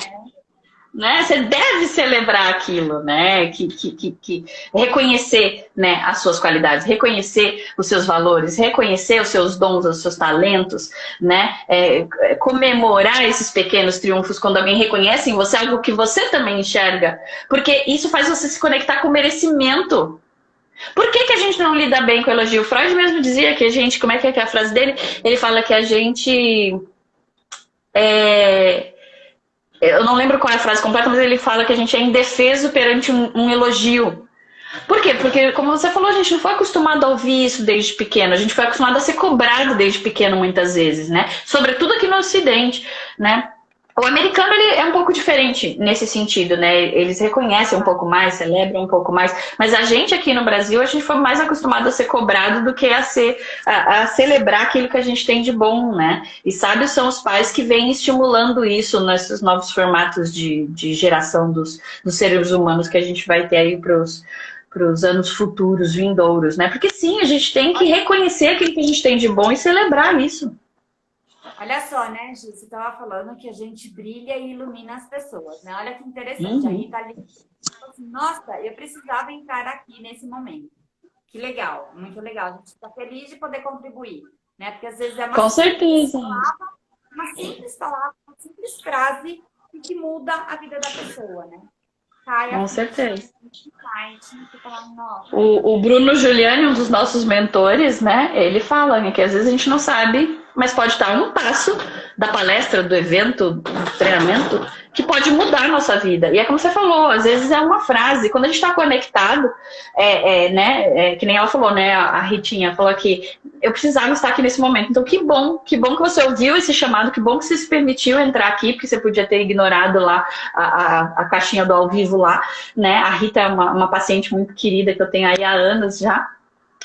Né? Você deve celebrar aquilo, né? Que reconhecer, né, as suas qualidades, reconhecer os seus valores, reconhecer os seus dons, os seus talentos, né? Comemorar esses pequenos triunfos quando alguém reconhece em você algo que você também enxerga. Porque isso faz você se conectar com o merecimento. Por que a gente não lida bem com o elogio? O Freud mesmo dizia que a gente, como é que é a frase dele? Ele fala que a gente... eu não lembro qual é a frase completa, mas ele fala que a gente é indefeso perante um elogio. Por quê? Porque, como você falou, a gente não foi acostumado a ouvir isso desde pequeno. A gente foi acostumado a ser cobrado desde pequeno muitas vezes, né? Sobretudo aqui no Ocidente, né? O americano, ele é um pouco diferente nesse sentido, né? Eles reconhecem um pouco mais, celebram um pouco mais. Mas a gente aqui no Brasil, a gente foi mais acostumado a ser cobrado do que a celebrar aquilo que a gente tem de bom, né? E sábios são os pais que vêm estimulando isso nesses novos formatos de geração dos seres humanos que a gente vai ter aí para os anos futuros, vindouros, né? Porque sim, a gente tem que reconhecer aquilo que a gente tem de bom e celebrar isso. Olha só, né, Gi? Você estava falando que a gente brilha e ilumina as pessoas, né? Olha que interessante. A Rita ali falou assim, nossa, eu precisava entrar aqui nesse momento. Que legal, muito legal. A gente está feliz de poder contribuir, né? Porque às vezes é com certeza. Uma simples palavra, uma simples frase que muda a vida da pessoa, né? Com certeza. O Bruno Giuliani, um dos nossos mentores, né? Ele fala que às vezes a gente não sabe, mas pode estar um passo da palestra, do evento, treinamento, que pode mudar a nossa vida. E é como você falou, às vezes é uma frase, quando a gente está conectado, né, que nem ela falou, né, a Ritinha falou aqui, eu precisava estar aqui nesse momento. Então, que bom que você ouviu esse chamado, que bom que você se permitiu entrar aqui, porque você podia ter ignorado lá a caixinha do ao vivo lá, né? A Rita é uma paciente muito querida que eu tenho aí há anos já.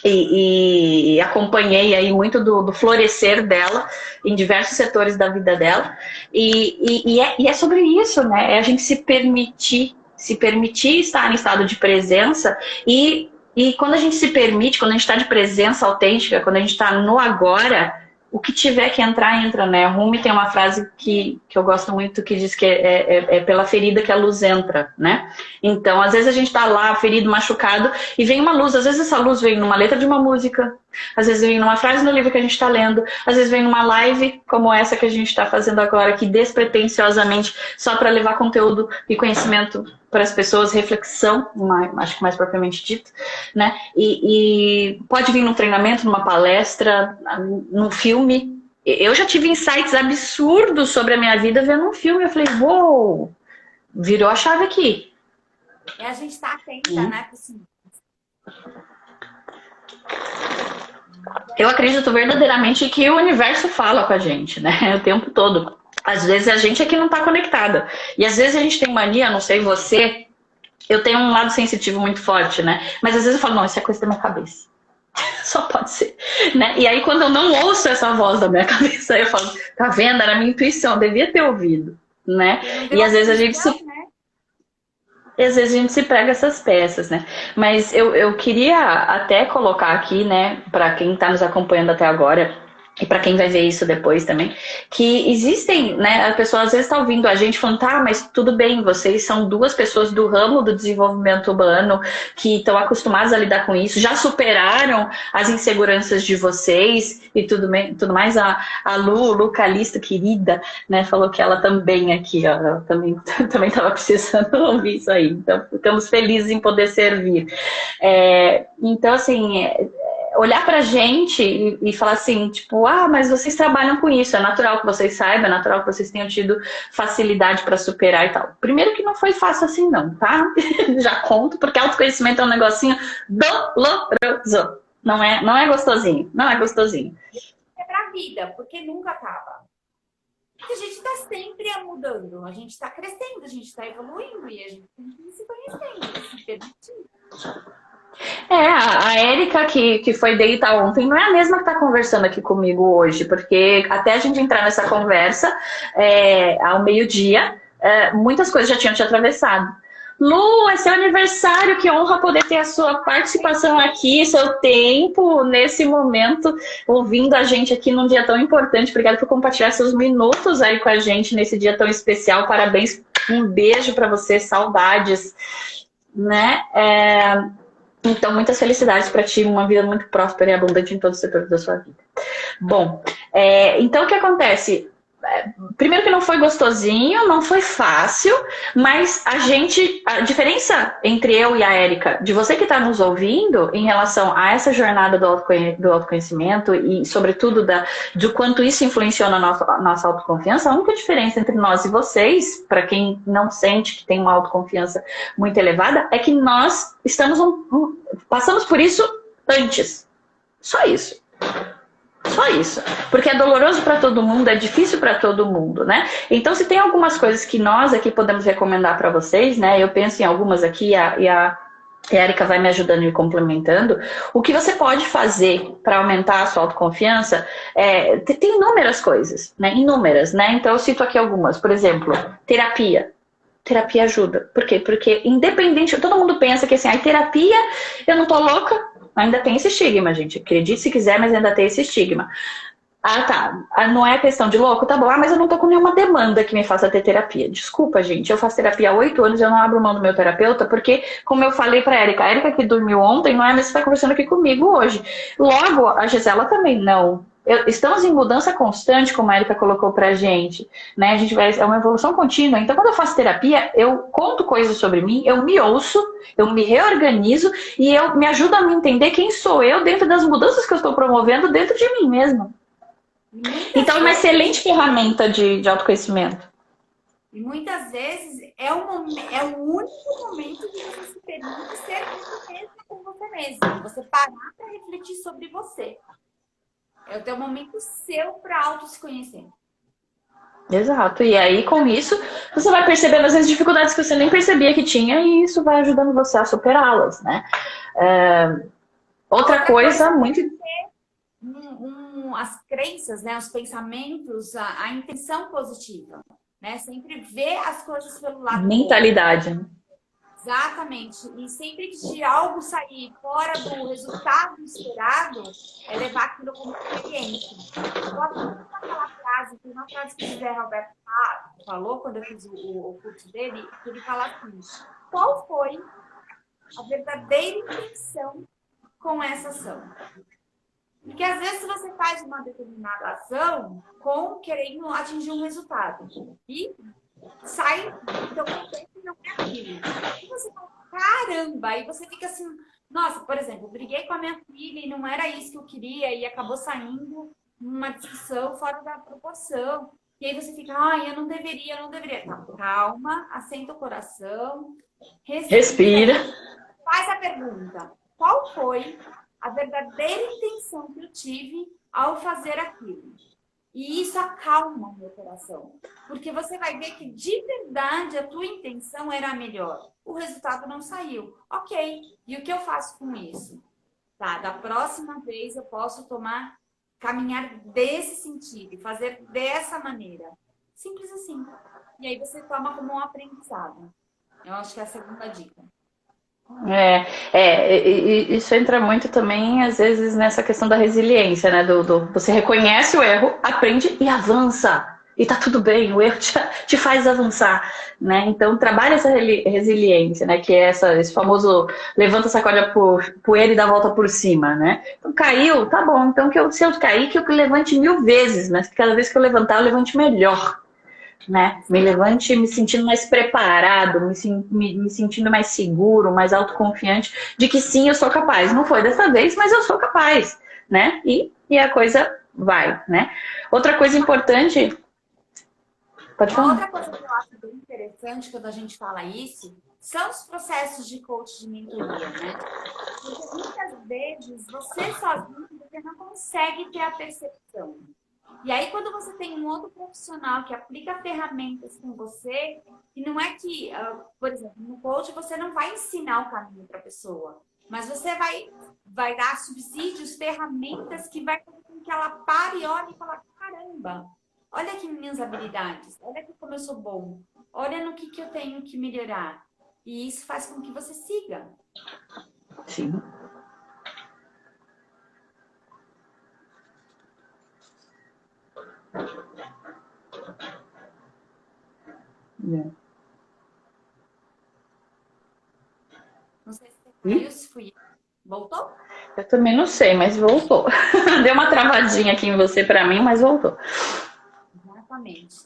E acompanhei aí muito do florescer dela em diversos setores da vida dela e é sobre isso, né? É a gente se permitir estar em estado de presença e quando a gente se permite, quando a gente está de presença autêntica, quando a gente está no agora, o que tiver que entrar, entra, né? Rumi tem uma frase que eu gosto muito que diz que é pela ferida que a luz entra, né? Então, às vezes a gente tá lá, ferido, machucado, e vem uma luz. Às vezes essa luz vem numa letra de uma música, às vezes vem numa frase no livro que a gente tá lendo, às vezes vem numa live como essa que a gente tá fazendo agora, aqui despretensiosamente, só para levar conteúdo e conhecimento para as pessoas, reflexão, acho que mais propriamente dito, né? E pode vir num treinamento, numa palestra, num filme. Eu já tive insights absurdos sobre a minha vida vendo um filme. Eu falei, uou, virou a chave aqui. E a gente tá atenta, né? Assim. Eu acredito verdadeiramente que o universo fala com a gente, né? O tempo todo. Às vezes a gente é que não tá conectada. E às vezes a gente tem mania, não sei você, eu tenho um lado sensitivo muito forte, né? Mas às vezes eu falo, não, isso é coisa da minha cabeça. Só pode ser, né? E aí quando eu não ouço essa voz da minha cabeça, eu falo, tá vendo? Era a minha intuição, eu devia ter ouvido, né? E às vezes a gente se... Às vezes a gente se prega essas peças, né? Mas eu queria até colocar aqui, né, para quem está nos acompanhando até agora, e para quem vai ver isso depois também, que existem, né, a pessoa às vezes está ouvindo a gente falando, tá, mas tudo bem, vocês são duas pessoas do ramo do desenvolvimento humano que estão acostumadas a lidar com isso, já superaram as inseguranças de vocês e tudo mais. A Lu Calista, querida, né, falou que ela também aqui, ó, ela também estava precisando ouvir isso aí, então ficamos felizes em poder servir. Então, assim... olhar pra gente e falar assim, tipo, ah, mas vocês trabalham com isso, é natural que vocês saibam, é natural que vocês tenham tido facilidade para superar e tal. Primeiro que não foi fácil assim não, tá? Já conto, porque autoconhecimento é um negocinho doloroso. Não é gostosinho, não é gostosinho. É pra vida, porque nunca tava. Porque a gente tá sempre mudando, a gente tá crescendo, a gente tá evoluindo e a gente tem que ir se conhecendo, se permitir. A Érica que foi deitar ontem não é a mesma que está conversando aqui comigo hoje, porque até a gente entrar nessa conversa ao meio-dia, muitas coisas já tinham te atravessado. Lu, é seu aniversário, que honra poder ter a sua participação aqui, seu tempo nesse momento, ouvindo a gente aqui num dia tão importante. Obrigada por compartilhar seus minutos aí com a gente nesse dia tão especial. Parabéns, um beijo para você, saudades, né? Então, muitas felicidades para ti, uma vida muito próspera e abundante em todos os setores da sua vida. Bom, então o que acontece? Primeiro que não foi gostosinho, não foi fácil, mas a diferença entre eu e a Érica, de você que está nos ouvindo, em relação a essa jornada do autoconhecimento e, sobretudo, do quanto isso influenciou na nossa autoconfiança, a única diferença entre nós e vocês, para quem não sente que tem uma autoconfiança muito elevada, é que nós passamos por isso antes. Só isso. Só isso. Porque é doloroso para todo mundo, é difícil para todo mundo, né? Então, se tem algumas coisas que nós aqui podemos recomendar para vocês, né? Eu penso em algumas aqui e a Érica vai me ajudando e me complementando. O que você pode fazer para aumentar a sua autoconfiança tem inúmeras coisas, né? Inúmeras, né? Então, eu cito aqui algumas. Por exemplo, terapia. Terapia ajuda. Por quê? Porque independente... Todo mundo pensa que assim, terapia, eu não tô louca... Ainda tem esse estigma, gente. Acredite se quiser, mas ainda tem esse estigma. Ah, tá. Não é questão de louco? Tá bom. Ah, mas eu não tô com nenhuma demanda que me faça ter terapia. Desculpa, gente. Eu faço terapia há 8 anos e eu não abro mão do meu terapeuta porque, como eu falei pra Érica, a Érica que dormiu ontem, não é a mesma que tá conversando aqui comigo hoje. Logo, a Gisela também não. Estamos em mudança constante, como a Érica colocou pra gente, né? A gente é uma evolução contínua. Então, quando eu faço terapia, eu conto coisas sobre mim, eu me ouço, eu me reorganizo e eu me ajudo a me entender quem sou eu dentro das mudanças que eu estou promovendo dentro de mim mesma. Então, é uma excelente ferramenta de autoconhecimento. E muitas vezes é o único momento que você se permite ser você mesmo com você mesmo. Você parar para refletir sobre você. É o teu momento seu para auto se conhecer. Exato. E aí, com isso, você vai percebendo às vezes dificuldades que você nem percebia que tinha e isso vai ajudando você a superá-las, né? Outra coisa muito... as crenças, né? Os pensamentos, a intenção positiva, né? Sempre ver as coisas pelo lado mentalidade. bom. Exatamente. E sempre que de algo sair fora do resultado esperado, é levar aquilo como experiência. Eu gosto muito daquela frase, tem uma frase que o José Roberto falou quando eu fiz o curso dele, que ele fala assim: qual foi a verdadeira intenção com essa ação? Porque às vezes você faz uma determinada ação querendo atingir um resultado. E sai do teu contexto e não é aquilo. E você fala, caramba! Aí você fica assim, nossa, por exemplo, briguei com a minha filha e não era isso que eu queria e acabou saindo uma discussão fora da proporção. E aí você fica, ai, eu não deveria. Não, calma, assenta o coração, respira. Faz a pergunta, qual foi a verdadeira intenção que eu tive ao fazer aquilo? E isso acalma o meu coração. Porque você vai ver que, de verdade, a tua intenção era a melhor. O resultado não saiu. Ok. E o que eu faço com isso? Tá, da próxima vez eu posso caminhar desse sentido, fazer dessa maneira. Simples assim. E aí você toma como um aprendizado. Eu acho que é a segunda dica. Isso entra muito também, às vezes, nessa questão da resiliência, né? Você reconhece o erro, aprende e avança. E tá tudo bem, o erro te faz avançar, né? Então, trabalha essa resiliência, né? Que é esse famoso levanta, sacode a poeira e dá a volta por cima, né? Então, caiu, tá bom. Então, se eu cair, que eu levante 1000 vezes, mas cada vez que eu levantar, eu levante melhor. Né? Me levante me sentindo mais preparado, me sentindo mais seguro, mais autoconfiante de que sim, eu sou capaz. Não foi dessa vez, mas eu sou capaz, né? E a coisa vai, né? Outra coisa importante... Pode falar? Outra coisa que eu acho bem interessante quando a gente fala isso são os processos de coach de mentoria, né? Porque muitas vezes você sozinho você não consegue ter a percepção. E aí, quando você tem um outro profissional que aplica ferramentas com você, e não é que, por exemplo, no coach você não vai ensinar o caminho para a pessoa, mas você vai dar subsídios, ferramentas que vai fazer com que ela pare e olhe e fale, caramba, olha aqui minhas habilidades, olha aqui como eu sou bom, olha no que eu tenho que melhorar. E isso faz com que você siga. Sim. Não sei se caiu, se fui. Voltou? Eu também não sei, mas voltou. Deu uma travadinha aqui em você para mim, mas voltou. Exatamente.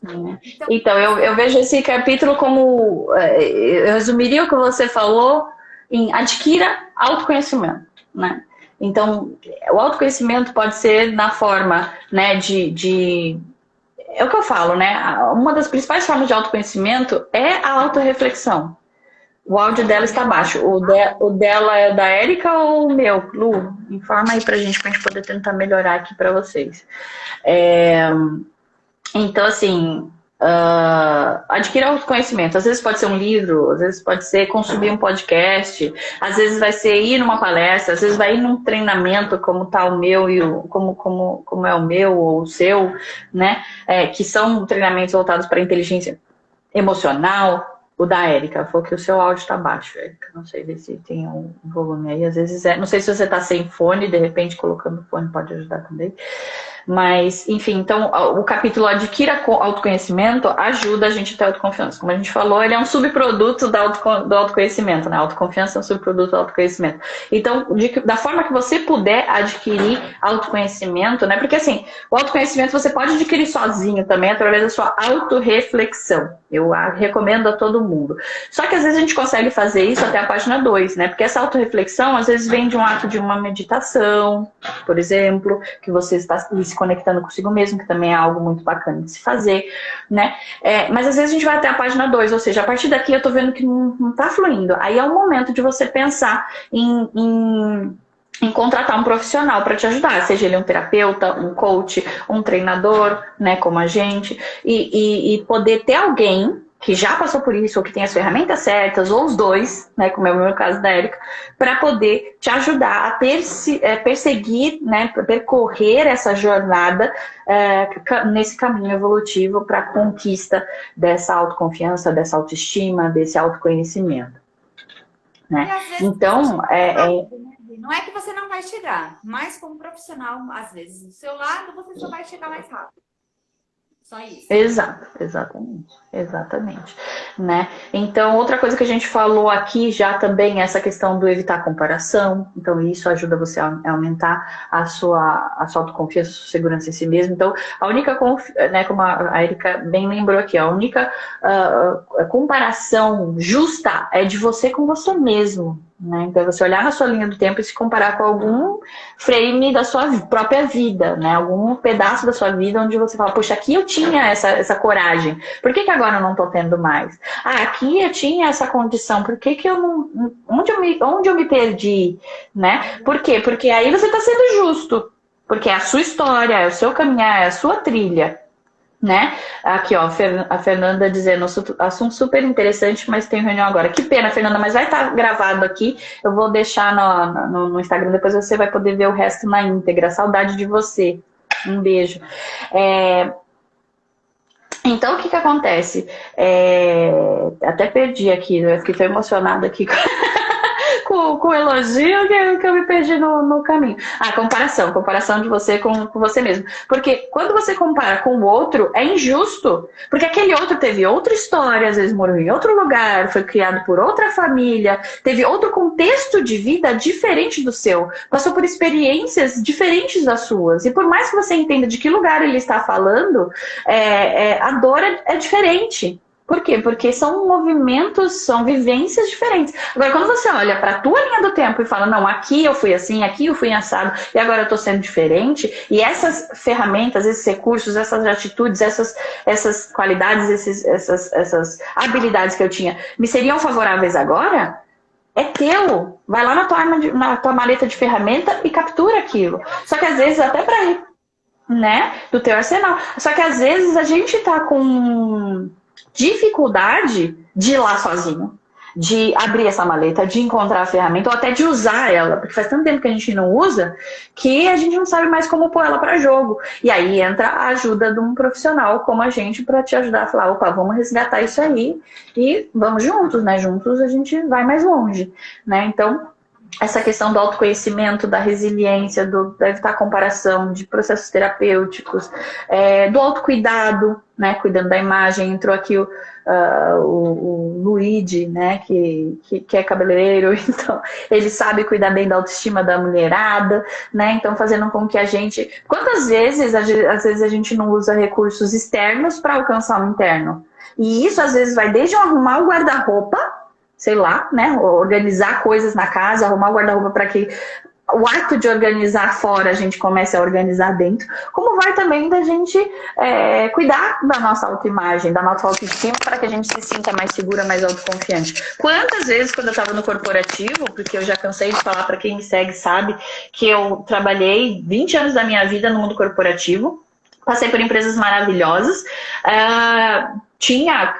Então eu vejo esse capítulo como... Eu resumiria o que você falou em adquira autoconhecimento, né? Então, o autoconhecimento pode ser na forma, né, é o que eu falo, né? Uma das principais formas de autoconhecimento é a autorreflexão. O áudio dela está baixo. O dela é da Érica ou o meu? Lu, informa aí pra gente poder tentar melhorar aqui para vocês. Então, assim, adquirir autoconhecimento. Às vezes pode ser um livro, às vezes pode ser consumir um podcast, às vezes vai ser ir numa palestra, às vezes vai ir num treinamento como tá o meu e como é o meu ou o seu, né? Que são treinamentos voltados para inteligência emocional. O da Érica, falou que o seu áudio está baixo, Érica. Não sei ver se tem um volume aí. Às vezes não sei se você está sem fone, de repente colocando fone pode ajudar também. Mas, enfim, então o capítulo Adquira Autoconhecimento ajuda a gente a ter autoconfiança. Como a gente falou, ele é um subproduto do autoconhecimento, né? A autoconfiança é um subproduto do autoconhecimento. Então, da forma que você puder adquirir autoconhecimento, né? Porque, assim, o autoconhecimento você pode adquirir sozinho também, através da sua autorreflexão. Eu recomendo a todo mundo. Só que, às vezes, a gente consegue fazer isso até a página 2, né? Porque essa autorreflexão, às vezes, vem de um ato de uma meditação, por exemplo, que você está se conectando consigo mesmo, que também é algo muito bacana de se fazer, né? Mas às vezes a gente vai até a página 2, ou seja, a partir daqui eu tô vendo que não tá fluindo. Aí é o momento de você pensar em contratar um profissional para te ajudar, seja ele um terapeuta, um coach, um treinador, né, como a gente, e poder ter alguém que já passou por isso, ou que tem as ferramentas certas, ou os dois, né, como é o meu caso da Érica, para poder te ajudar a perseguir, né, percorrer essa jornada nesse caminho evolutivo para a conquista dessa autoconfiança, dessa autoestima, desse autoconhecimento. Né? Então, não é que você não vai chegar, mas como profissional, às vezes, do seu lado, você só vai chegar mais rápido. Só isso. Exatamente. Né? Então, outra coisa que a gente falou aqui já também é essa questão do evitar comparação. Então, isso ajuda você a aumentar a sua autoconfiança, a sua segurança em si mesmo. Então, a única, né, como a Érica bem lembrou aqui, a única comparação justa é de você com você mesmo. Né? Então, você olhar na sua linha do tempo e se comparar com algum frame da sua própria vida, né? Algum pedaço da sua vida onde você fala, poxa, aqui eu tinha essa coragem, por que agora eu não tô tendo mais? Aqui eu tinha essa condição, por que eu não... Onde eu me perdi? Né? Por quê? Porque aí você tá sendo justo, porque é a sua história, é o seu caminhar, é a sua trilha. Né? Aqui, ó, a Fernanda dizendo, assunto super interessante, mas tem reunião agora. Que pena, Fernanda, mas vai estar gravado aqui. Eu vou deixar no Instagram, depois você vai poder ver o resto na íntegra. Saudade de você. Um beijo. Então, o que acontece? Até perdi aqui, eu fiquei tão emocionada aqui com o elogio que eu me perdi no caminho. Comparação de você com você mesmo. Porque quando você compara com o outro, é injusto. Porque aquele outro teve outra história, às vezes morou em outro lugar, foi criado por outra família, teve outro contexto de vida diferente do seu, passou por experiências diferentes das suas. E por mais que você entenda de que lugar ele está falando, a dor é diferente. Por quê? Porque são movimentos, são vivências diferentes. Agora, quando você olha para a tua linha do tempo e fala, não, aqui eu fui assim, aqui eu fui assado, e agora eu estou sendo diferente, e essas ferramentas, esses recursos, essas atitudes, essas qualidades, essas habilidades que eu tinha, me seriam favoráveis agora? É teu. Vai lá na tua maleta de ferramenta e captura aquilo. Só que às vezes, até para ir, né, do teu arsenal. Só que às vezes a gente tá com dificuldade de ir lá sozinho, de abrir essa maleta, de encontrar a ferramenta ou até de usar ela, porque faz tanto tempo que a gente não usa que a gente não sabe mais como pôr ela para jogo. E aí entra a ajuda de um profissional como a gente para te ajudar a falar, opa, vamos resgatar isso aí e vamos juntos, né? Juntos a gente vai mais longe, né? Então, essa questão do autoconhecimento, da resiliência, da evitar comparação, de processos terapêuticos, do autocuidado, né, cuidando da imagem. Entrou aqui o Luigi, né, que é cabeleireiro, então ele sabe cuidar bem da autoestima da mulherada, né, então fazendo com que a gente... Quantas vezes, às vezes a gente não usa recursos externos para alcançar o interno? E isso às vezes vai desde arrumar o guarda-roupa, sei lá, né, organizar coisas na casa, arrumar o guarda-roupa para que o ato de organizar fora a gente comece a organizar dentro, como vai também da gente cuidar da nossa autoimagem, da nossa autoestima, para que a gente se sinta mais segura, mais autoconfiante. Quantas vezes, quando eu estava no corporativo, porque eu já cansei de falar, para quem me segue sabe, que eu trabalhei 20 anos da minha vida no mundo corporativo, passei por empresas maravilhosas, tinha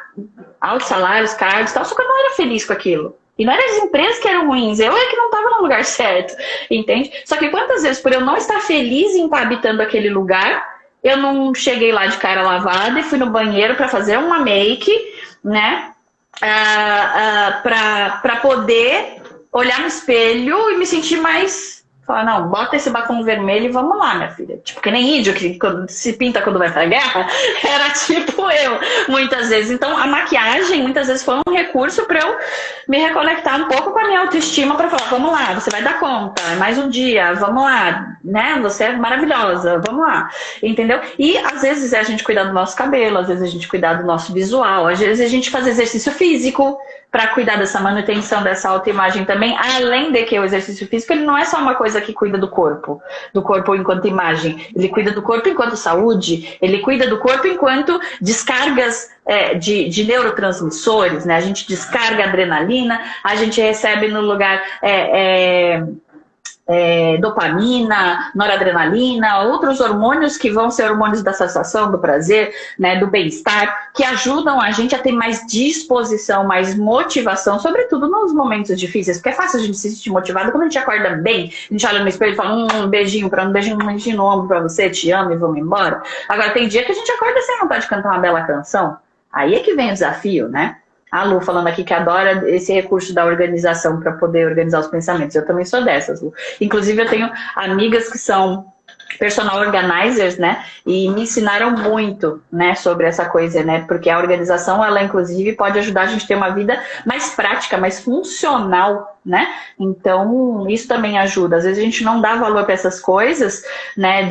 altos salários, cargos e tal, só que eu não era feliz com aquilo. E não eram as empresas que eram ruins, eu é que não estava no lugar certo, entende? Só que quantas vezes, por eu não estar feliz em estar habitando aquele lugar, eu não cheguei lá de cara lavada e fui no banheiro para fazer uma make, né? Para poder olhar no espelho e me sentir mais... Falar, não, bota esse batom vermelho e vamos lá, minha filha. Tipo, que nem índio que se pinta quando vai pra guerra. Era tipo eu, muitas vezes. Então, a maquiagem, muitas vezes, foi um recurso pra eu me reconectar um pouco com a minha autoestima pra falar, vamos lá, você vai dar conta, é mais um dia, vamos lá, né? Você é maravilhosa, vamos lá. Entendeu? E, às vezes, é a gente cuidar do nosso cabelo, às vezes a gente cuidar do nosso visual, às vezes a gente fazer exercício físico para cuidar dessa manutenção dessa autoimagem também, além de que o exercício físico ele não é só uma coisa empresa que cuida do corpo enquanto imagem, ele cuida do corpo enquanto saúde, ele cuida do corpo enquanto descargas de neurotransmissores, né? A gente descarga adrenalina, a gente recebe no lugar dopamina, noradrenalina, outros hormônios que vão ser hormônios da satisfação, do prazer, né, do bem-estar, que ajudam a gente a ter mais disposição, mais motivação, sobretudo nos momentos difíceis, porque é fácil a gente se sentir motivado quando a gente acorda bem, a gente olha no espelho e fala um beijinho no ombro pra você, te amo e vamos embora. Agora tem dia que a gente acorda sem vontade de cantar uma bela canção, aí é que vem o desafio, né? A Lu falando aqui que adora esse recurso da organização para poder organizar os pensamentos. Eu também sou dessas, Lu. Inclusive, eu tenho amigas que são personal organizers, né? E me ensinaram muito, né, sobre essa coisa, né? Porque a organização, ela, inclusive, pode ajudar a gente a ter uma vida mais prática, mais funcional, né? Então, isso também ajuda. Às vezes a gente não dá valor para essas coisas, né,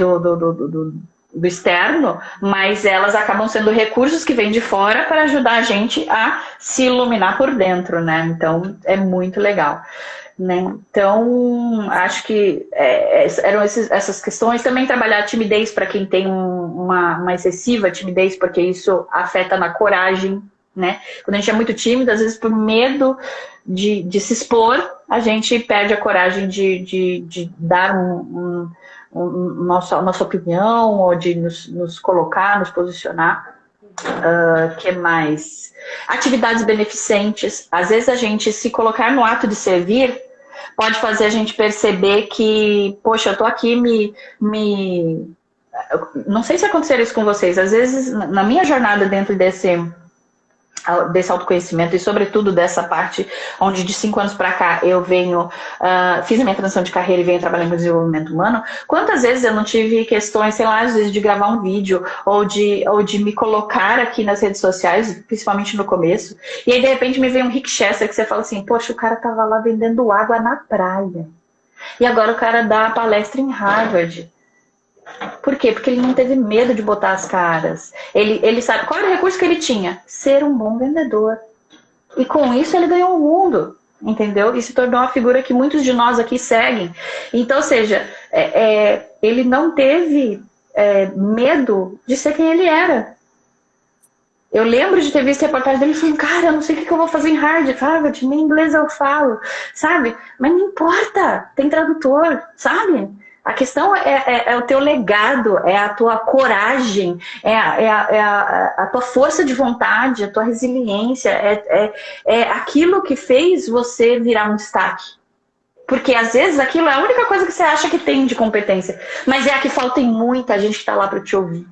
do externo, mas elas acabam sendo recursos que vêm de fora para ajudar a gente a se iluminar por dentro, né? Então, é muito legal, né? Então, acho que eram essas questões. Também trabalhar a timidez para quem tem uma excessiva timidez, porque isso afeta na coragem, né? Quando a gente é muito tímido, às vezes por medo de se expor, a gente perde a coragem de dar nossa opinião, ou de nos colocar, nos posicionar. Que mais? Atividades beneficentes. Às vezes a gente se colocar no ato de servir pode fazer a gente perceber que, poxa, eu tô aqui não sei se aconteceria isso com vocês. Às vezes, na minha jornada dentro desse autoconhecimento e sobretudo dessa parte onde de 5 anos para cá eu fiz a minha transição de carreira e venho trabalhando com desenvolvimento humano, quantas vezes eu não tive questões, sei lá, às vezes de gravar um vídeo ou de me colocar aqui nas redes sociais, principalmente no começo, e aí de repente me vem um Rick Chester que você fala assim, poxa, o cara tava lá vendendo água na praia e agora o cara dá palestra em Harvard. Por quê? Porque ele não teve medo de botar as caras. Ele sabe qual era o recurso que ele tinha? Ser um bom vendedor. E com isso ele ganhou o mundo, entendeu? E se tornou uma figura que muitos de nós aqui seguem. Então, ou seja, ele não teve medo de ser quem ele era. Eu lembro de ter visto a reportagem dele e falei, cara, eu não sei o que eu vou fazer em Harvard, nem inglês eu falo, sabe? Mas não importa, tem tradutor, sabe? A questão é o teu legado, é a tua coragem, é a tua força de vontade, a tua resiliência, é aquilo que fez você virar um destaque. Porque às vezes aquilo é a única coisa que você acha que tem de competência, mas é a que falta em muita gente que está lá para te ouvir,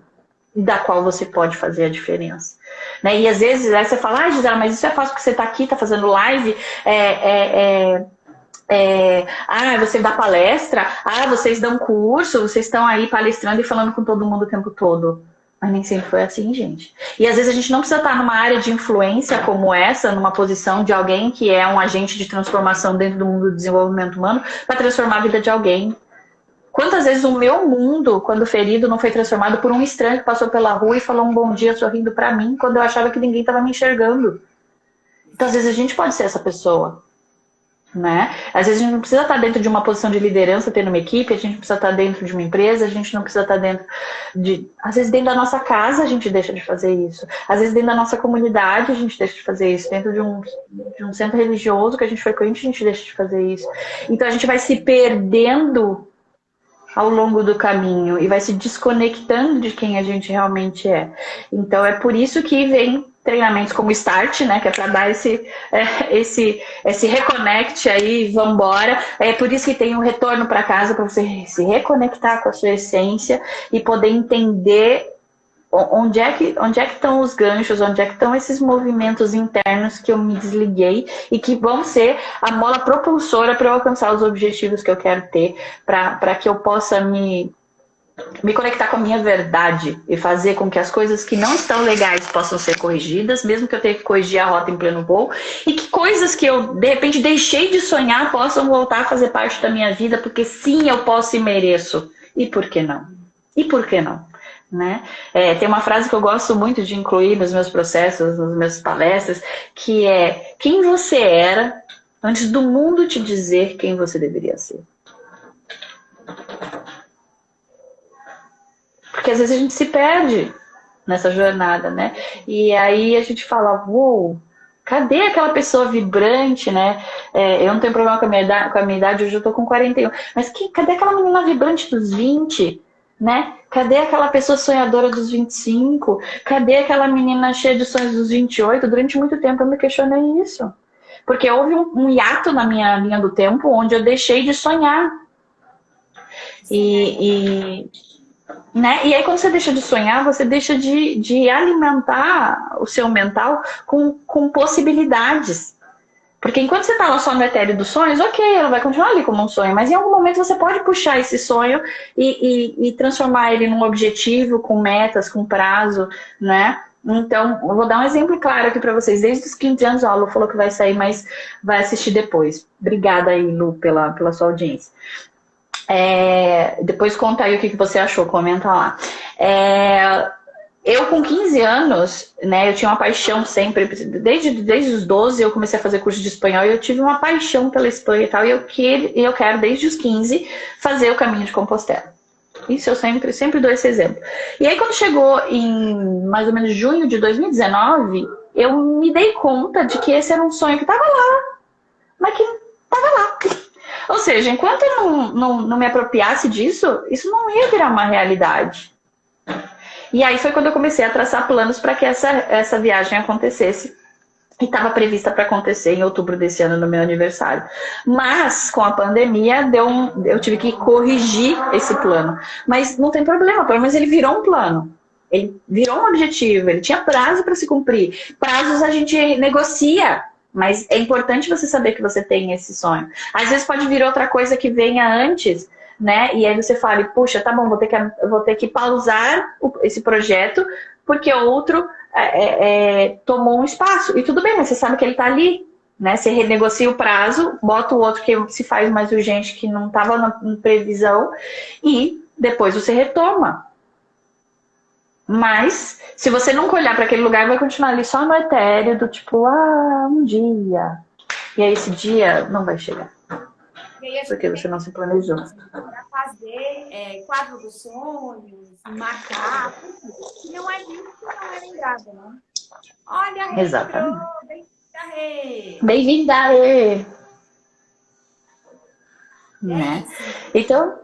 da qual você pode fazer a diferença. Né? E às vezes aí você fala, Gisela, mas isso é fácil porque você está aqui, está fazendo live, você dá palestra, vocês dão curso, vocês estão aí palestrando e falando com todo mundo o tempo todo. Mas nem sempre foi assim, gente. E às vezes a gente não precisa estar numa área de influência como essa, numa posição de alguém que é um agente de transformação dentro do mundo do desenvolvimento humano, para transformar a vida de alguém. Quantas vezes o meu mundo, quando ferido, não foi transformado por um estranho que passou pela rua e falou um bom dia sorrindo para mim, quando eu achava que ninguém estava me enxergando. Então às vezes a gente pode ser essa pessoa. Né? Às vezes a gente não precisa estar dentro de uma posição de liderança, tendo uma equipe, a gente não precisa estar dentro de uma empresa, a gente não precisa estar dentro de... Às vezes dentro da nossa casa a gente deixa de fazer isso. Às vezes dentro da nossa comunidade a gente deixa de fazer isso. Dentro de um centro religioso que a gente frequente, a gente deixa de fazer isso. Então a gente vai se perdendo ao longo do caminho e vai se desconectando de quem a gente realmente é. Então é por isso que vem treinamentos como Start, né, que é para dar esse reconnect aí, vambora. É por isso que tem um retorno para casa, para você se reconectar com a sua essência e poder entender onde é que estão os ganchos, onde é que estão esses movimentos internos que eu me desliguei e que vão ser a mola propulsora para eu alcançar os objetivos que eu quero ter, para que eu possa me conectar com a minha verdade e fazer com que as coisas que não estão legais possam ser corrigidas, mesmo que eu tenha que corrigir a rota em pleno voo, e que coisas que eu, de repente, deixei de sonhar possam voltar a fazer parte da minha vida, porque sim, eu posso e mereço. E por que não? E por que não? Né? Tem uma frase que eu gosto muito de incluir nos meus processos, nas minhas palestras, que é: quem você era antes do mundo te dizer quem você deveria ser. Porque às vezes a gente se perde nessa jornada, né? E aí a gente fala, uou, cadê aquela pessoa vibrante, né? Eu não tenho problema com a minha idade, hoje eu tô com 41. Mas cadê aquela menina vibrante dos 20, né? Cadê aquela pessoa sonhadora dos 25? Cadê aquela menina cheia de sonhos dos 28? Durante muito tempo eu me questionei isso. Porque houve um hiato na minha linha do tempo onde eu deixei de sonhar. E né? E aí, quando você deixa de sonhar, você deixa de alimentar o seu mental com possibilidades. Porque enquanto você está lá só no etéreo dos sonhos, ok, ela vai continuar ali como um sonho, mas em algum momento você pode puxar esse sonho e transformar ele num objetivo, com metas, com prazo, né? Então, eu vou dar um exemplo claro aqui para vocês. Desde os 15 anos, a Lu falou que vai sair, mas vai assistir depois. Obrigada aí, Lu, pela sua audiência. Depois conta aí o que você achou, comenta lá. Eu com 15 anos, né, eu tinha uma paixão sempre, desde os 12 eu comecei a fazer curso de espanhol e eu tive uma paixão pela Espanha e tal, e eu quero desde os 15 fazer o caminho de Compostela. Isso eu sempre dou esse exemplo. E aí quando chegou em mais ou menos junho de 2019, eu me dei conta de que esse era um sonho que estava lá, mas que estava lá. Ou seja, enquanto eu não me apropriasse disso, isso não ia virar uma realidade. E aí foi quando eu comecei a traçar planos para que essa viagem acontecesse. E estava prevista para acontecer em outubro desse ano, no meu aniversário. Mas, com a pandemia, eu tive que corrigir esse plano. Mas não tem problema, pelo menos ele virou um plano. Ele virou um objetivo, ele tinha prazo para se cumprir. Prazos a gente negocia. Mas é importante você saber que você tem esse sonho. Às vezes pode vir outra coisa que venha antes, né? E aí você fala, puxa, tá bom, vou ter que pausar esse projeto, porque outro tomou um espaço. E tudo bem, mas você sabe que ele tá ali, né? Você renegocia o prazo, bota o outro que se faz mais urgente, que não estava na previsão, e depois você retoma. Mas, se você nunca olhar para aquele lugar, vai continuar ali só no etéreo, do tipo, um dia. E aí esse dia não vai chegar. Porque você não se planejou. Para fazer quadro dos sonhos, marcar, que não é visto, não é lembrado, né? Olha, a Rê. Exatamente. Bem-vinda, Rê. Bem-vinda, Rê. Né? Então,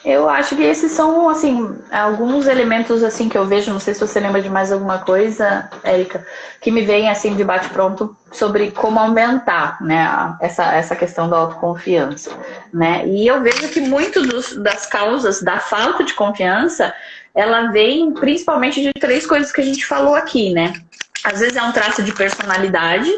eu acho que esses são, assim, alguns elementos, assim, que eu vejo. Não sei se você lembra de mais alguma coisa, Érica, que me vem, assim, de bate-pronto sobre como aumentar, né, essa questão da autoconfiança, né? E eu vejo que muito das causas da falta de confiança, ela vem principalmente de 3 coisas que a gente falou aqui, né? Às vezes é um traço de personalidade,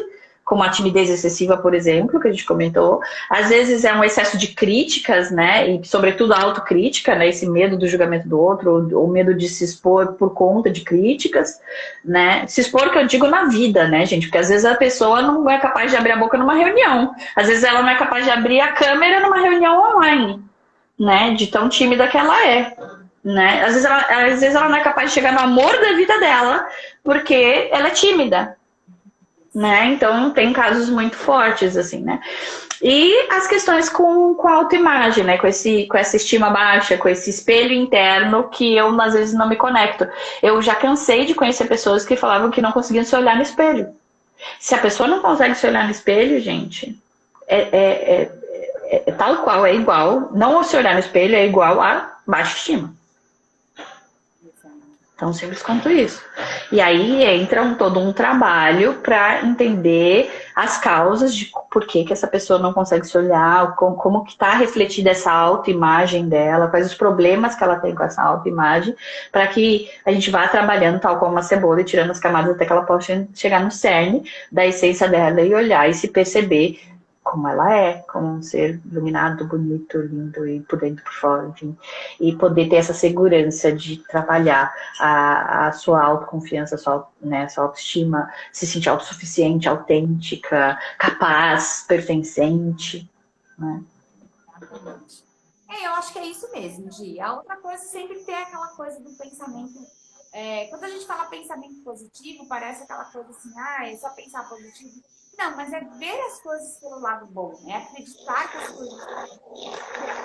como a timidez excessiva, por exemplo, que a gente comentou. Às vezes é um excesso de críticas, né? E sobretudo a autocrítica, né? Esse medo do julgamento do outro, ou medo de se expor por conta de críticas, né? Se expor, que eu digo, na vida, né, gente? Porque às vezes a pessoa não é capaz de abrir a boca numa reunião. Às vezes ela não é capaz de abrir a câmera numa reunião online, né? De tão tímida que ela é. Né? Às vezes ela não é capaz de chegar no amor da vida dela porque ela é tímida. Né? Então tem casos muito fortes, assim, né? E as questões com a autoimagem, né? Com essa estima baixa, com esse espelho interno que eu às vezes não me conecto. Eu já cansei de conhecer pessoas que falavam que não conseguiam se olhar no espelho. Se a pessoa não consegue se olhar no espelho, gente, tal qual, é igual. Não se olhar no espelho é igual a baixa estima. Tão simples quanto isso. E aí entra todo um trabalho para entender as causas de por que essa pessoa não consegue se olhar, como que está refletida essa autoimagem dela, quais os problemas que ela tem com essa autoimagem, para que a gente vá trabalhando tal como uma cebola e tirando as camadas até que ela possa chegar no cerne da essência dela e olhar e se perceber como ela é, como um ser iluminado, bonito, lindo, e por dentro e por fora, enfim. E poder ter essa segurança de trabalhar a sua autoconfiança, a sua autoestima, se sentir autossuficiente, autêntica, capaz, pertencente, né? Eu acho que é isso mesmo, Gi. A outra coisa sempre tem aquela coisa do pensamento. Quando a gente fala pensamento positivo, parece aquela coisa assim, é só pensar positivo. Não, mas é ver as coisas pelo lado bom, é acreditar que as coisas são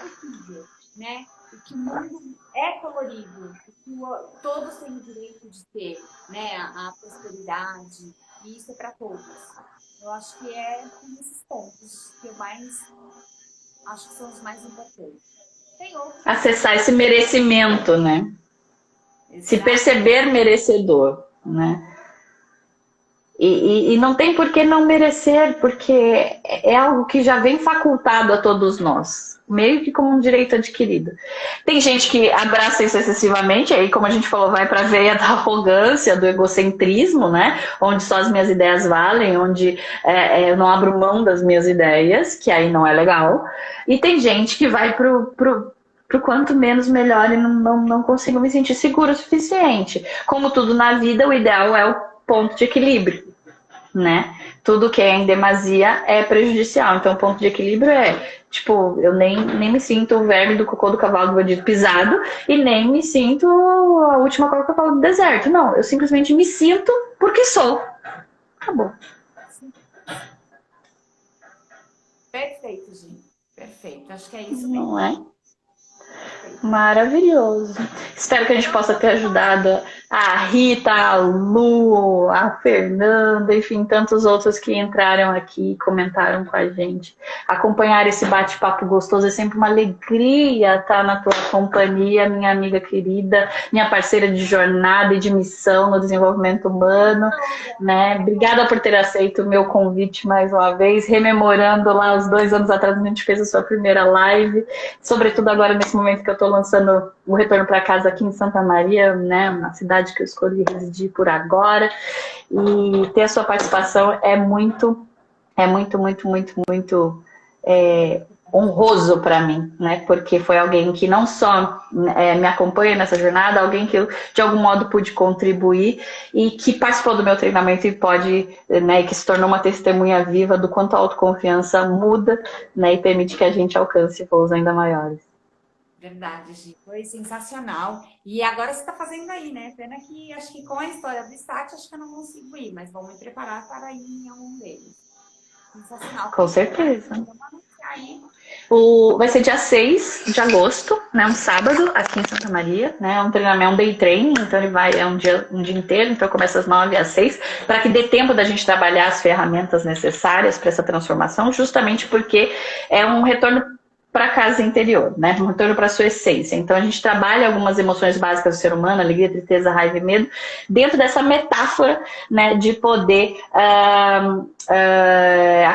possíveis, né? E que o mundo é colorido, que todos têm o direito de ter, né, a prosperidade, e isso é para todos. Eu acho que é um desses pontos que eu mais acho que são os mais importantes. Tem outros. Acessar esse merecimento, né? Exato. Se perceber merecedor, né? E não tem por que não merecer, porque é algo que já vem facultado a todos nós, meio que como um direito adquirido. Tem gente que abraça isso excessivamente, aí como a gente falou, vai para a veia da arrogância, do egocentrismo, né? Onde só as minhas ideias valem, onde eu não abro mão das minhas ideias, que aí não é legal. E tem gente que vai pro quanto menos melhor e não consigo me sentir seguro o suficiente. Como tudo na vida, o ideal é o ponto de equilíbrio, né? Tudo que é em demasia é prejudicial. Então, o ponto de equilíbrio é, tipo, eu nem me sinto o verme do cocô do cavalo do bandido pisado e nem me sinto a última Coca-Cola do deserto. Não, eu simplesmente me sinto porque sou. Acabou. Perfeito, Gi. Perfeito. Acho que é isso mesmo. Não é? Maravilhoso. Espero que a gente possa ter ajudado a Rita, a Lu, a Fernanda, enfim, tantos outros que entraram aqui e comentaram com a gente. Acompanhar esse bate-papo gostoso é sempre uma alegria estar na tua companhia, minha amiga querida, minha parceira de jornada e de missão no desenvolvimento humano, né? Obrigada por ter aceito o meu convite mais uma vez, rememorando lá os 2 anos atrás que a gente fez a sua primeira live, sobretudo agora nesse momento que eu estou lançando o Retorno para Casa aqui em Santa Maria, né, uma cidade que eu escolhi residir por agora, e ter a sua participação é muito honroso para mim, né, porque foi alguém que não só me acompanha nessa jornada, alguém que eu de algum modo pude contribuir e que participou do meu treinamento e pode, né, que se tornou uma testemunha viva do quanto a autoconfiança muda, né, e permite que a gente alcance voos ainda maiores. Verdade, Gi. Foi sensacional. E agora você está fazendo aí, né? Pena que acho que com a história do Start, acho que eu não consigo ir, mas vou me preparar para ir em algum deles. Sensacional. Com certeza. Vai ser dia 6 de agosto, né? Um sábado, aqui em Santa Maria, né? É um treinamento, um day training, então ele vai um dia inteiro, então começa às 9 às 6, para que dê tempo da gente trabalhar as ferramentas necessárias para essa transformação, justamente porque é um retorno para casa interior, né? Um retorno para a sua essência. Então a gente trabalha algumas emoções básicas do ser humano, alegria, tristeza, raiva e medo, dentro dessa metáfora, né, de poder a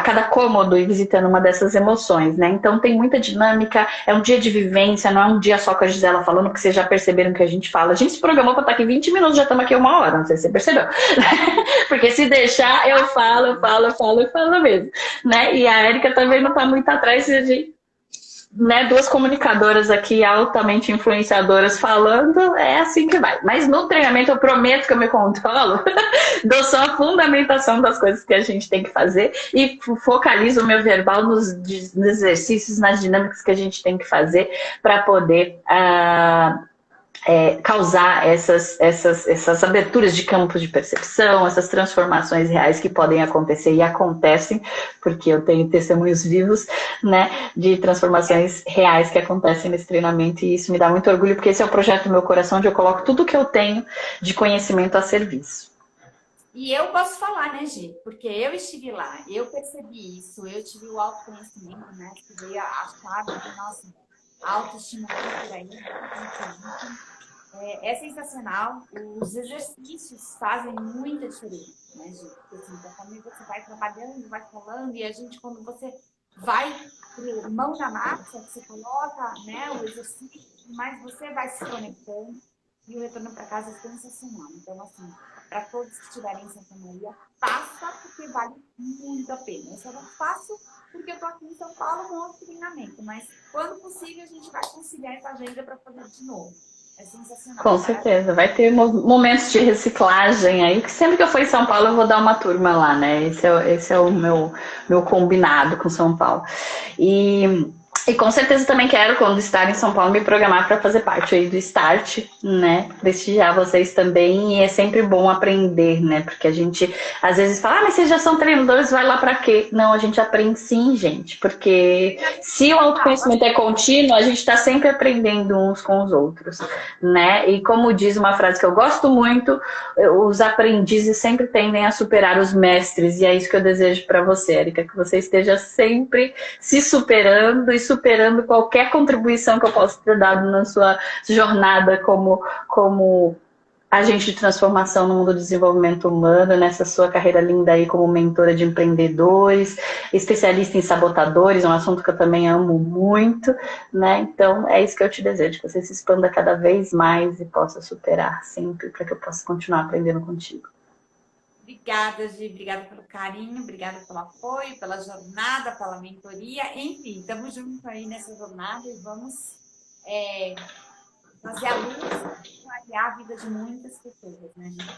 cada cômodo ir visitando uma dessas emoções, né? Então tem muita dinâmica, é um dia de vivência, não é um dia só com a Gisela falando, que vocês já perceberam que a gente fala. A gente se programou para estar aqui 20 minutos, já estamos aqui 1 hora, não sei se você percebeu. Porque se deixar, eu falo mesmo, né? E a Érica também não está muito atrás de, né, 2 comunicadoras aqui altamente influenciadoras falando, é assim que vai. Mas no treinamento eu prometo que eu me controlo, dou só a fundamentação das coisas que a gente tem que fazer e focalizo o meu verbal nos exercícios, nas dinâmicas que a gente tem que fazer para poder causar essas aberturas de campos de percepção, essas transformações reais que podem acontecer e acontecem, porque eu tenho testemunhos vivos, né, de transformações reais que acontecem nesse treinamento, e isso me dá muito orgulho, porque esse é o projeto do meu coração, onde eu coloco tudo que eu tenho de conhecimento a serviço. E eu posso falar, né, Gi? Porque eu estive lá, eu percebi isso, eu tive o autoconhecimento, né, que veio a chave de nossa autoestima por aí, é sensacional. Os exercícios fazem muita diferença, né, Gi? Porque assim, conforme você vai trabalhando, vai falando, e a gente, quando você vai mão na massa, você coloca, né, o exercício, mas você vai se conectando e o retorno para casa é sensacional. Então, assim, para todos que estiverem em Santa Maria, faça, porque vale muito a pena. Eu só não faço porque eu estou aqui em São Paulo com outro treinamento, mas quando possível a gente vai conciliar essa agenda para fazer de novo. É sensacional. Com certeza, vai ter momentos de reciclagem aí, que sempre que eu for em São Paulo eu vou dar uma turma lá, né? Esse é o meu combinado com São Paulo. E E com certeza também quero, quando estar em São Paulo, me programar para fazer parte aí do Start, né? Prestigiar vocês também. E é sempre bom aprender, né? Porque a gente às vezes fala, mas vocês já são treinadores, vai lá para quê? Não, a gente aprende sim, gente. Porque se o autoconhecimento é contínuo, a gente está sempre aprendendo uns com os outros, né? E como diz uma frase que eu gosto muito, os aprendizes sempre tendem a superar os mestres. E é isso que eu desejo para você, Érica, que você esteja sempre se superando e superando qualquer contribuição que eu possa ter dado na sua jornada como agente de transformação no mundo do desenvolvimento humano, nessa sua carreira linda aí como mentora de empreendedores, especialista em sabotadores, um assunto que eu também amo muito, né? Então é isso que eu te desejo, que você se expanda cada vez mais e possa superar sempre, para que eu possa continuar aprendendo contigo. Obrigada, Gi. Obrigada pelo carinho, obrigada pelo apoio, pela jornada, pela mentoria. Enfim, estamos juntos aí nessa jornada e vamos fazer a luz e clarear a vida de muitas pessoas, né, Gi?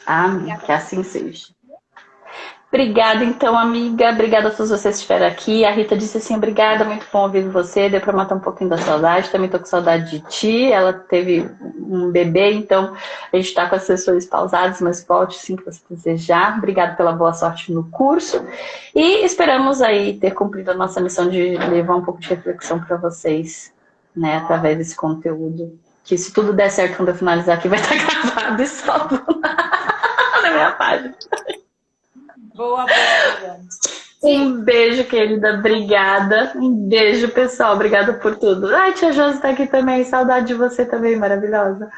Amém, que assim seja. Obrigada, então, amiga. Obrigada a todos vocês que estiveram aqui. A Rita disse assim, obrigada, muito bom ouvir você. Deu para matar um pouquinho da saudade. Também tô com saudade de ti. Ela teve um bebê, então a gente está com as sessões pausadas, mas volte sim que você desejar. Obrigada pela boa sorte no curso. E esperamos aí ter cumprido a nossa missão de levar um pouco de reflexão para vocês, né, através desse conteúdo. Que se tudo der certo quando eu finalizar aqui, vai estar gravado e salvo na minha página. Boa, boa. Um beijo, querida. Obrigada. Um beijo, pessoal. Obrigada por tudo. Ai, tia Josi tá aqui também. Saudade de você também, maravilhosa.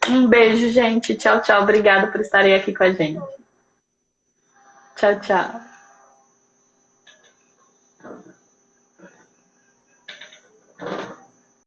Um beijo, gente. Tchau, tchau. Obrigada por estarem aqui com a gente. Tchau, tchau.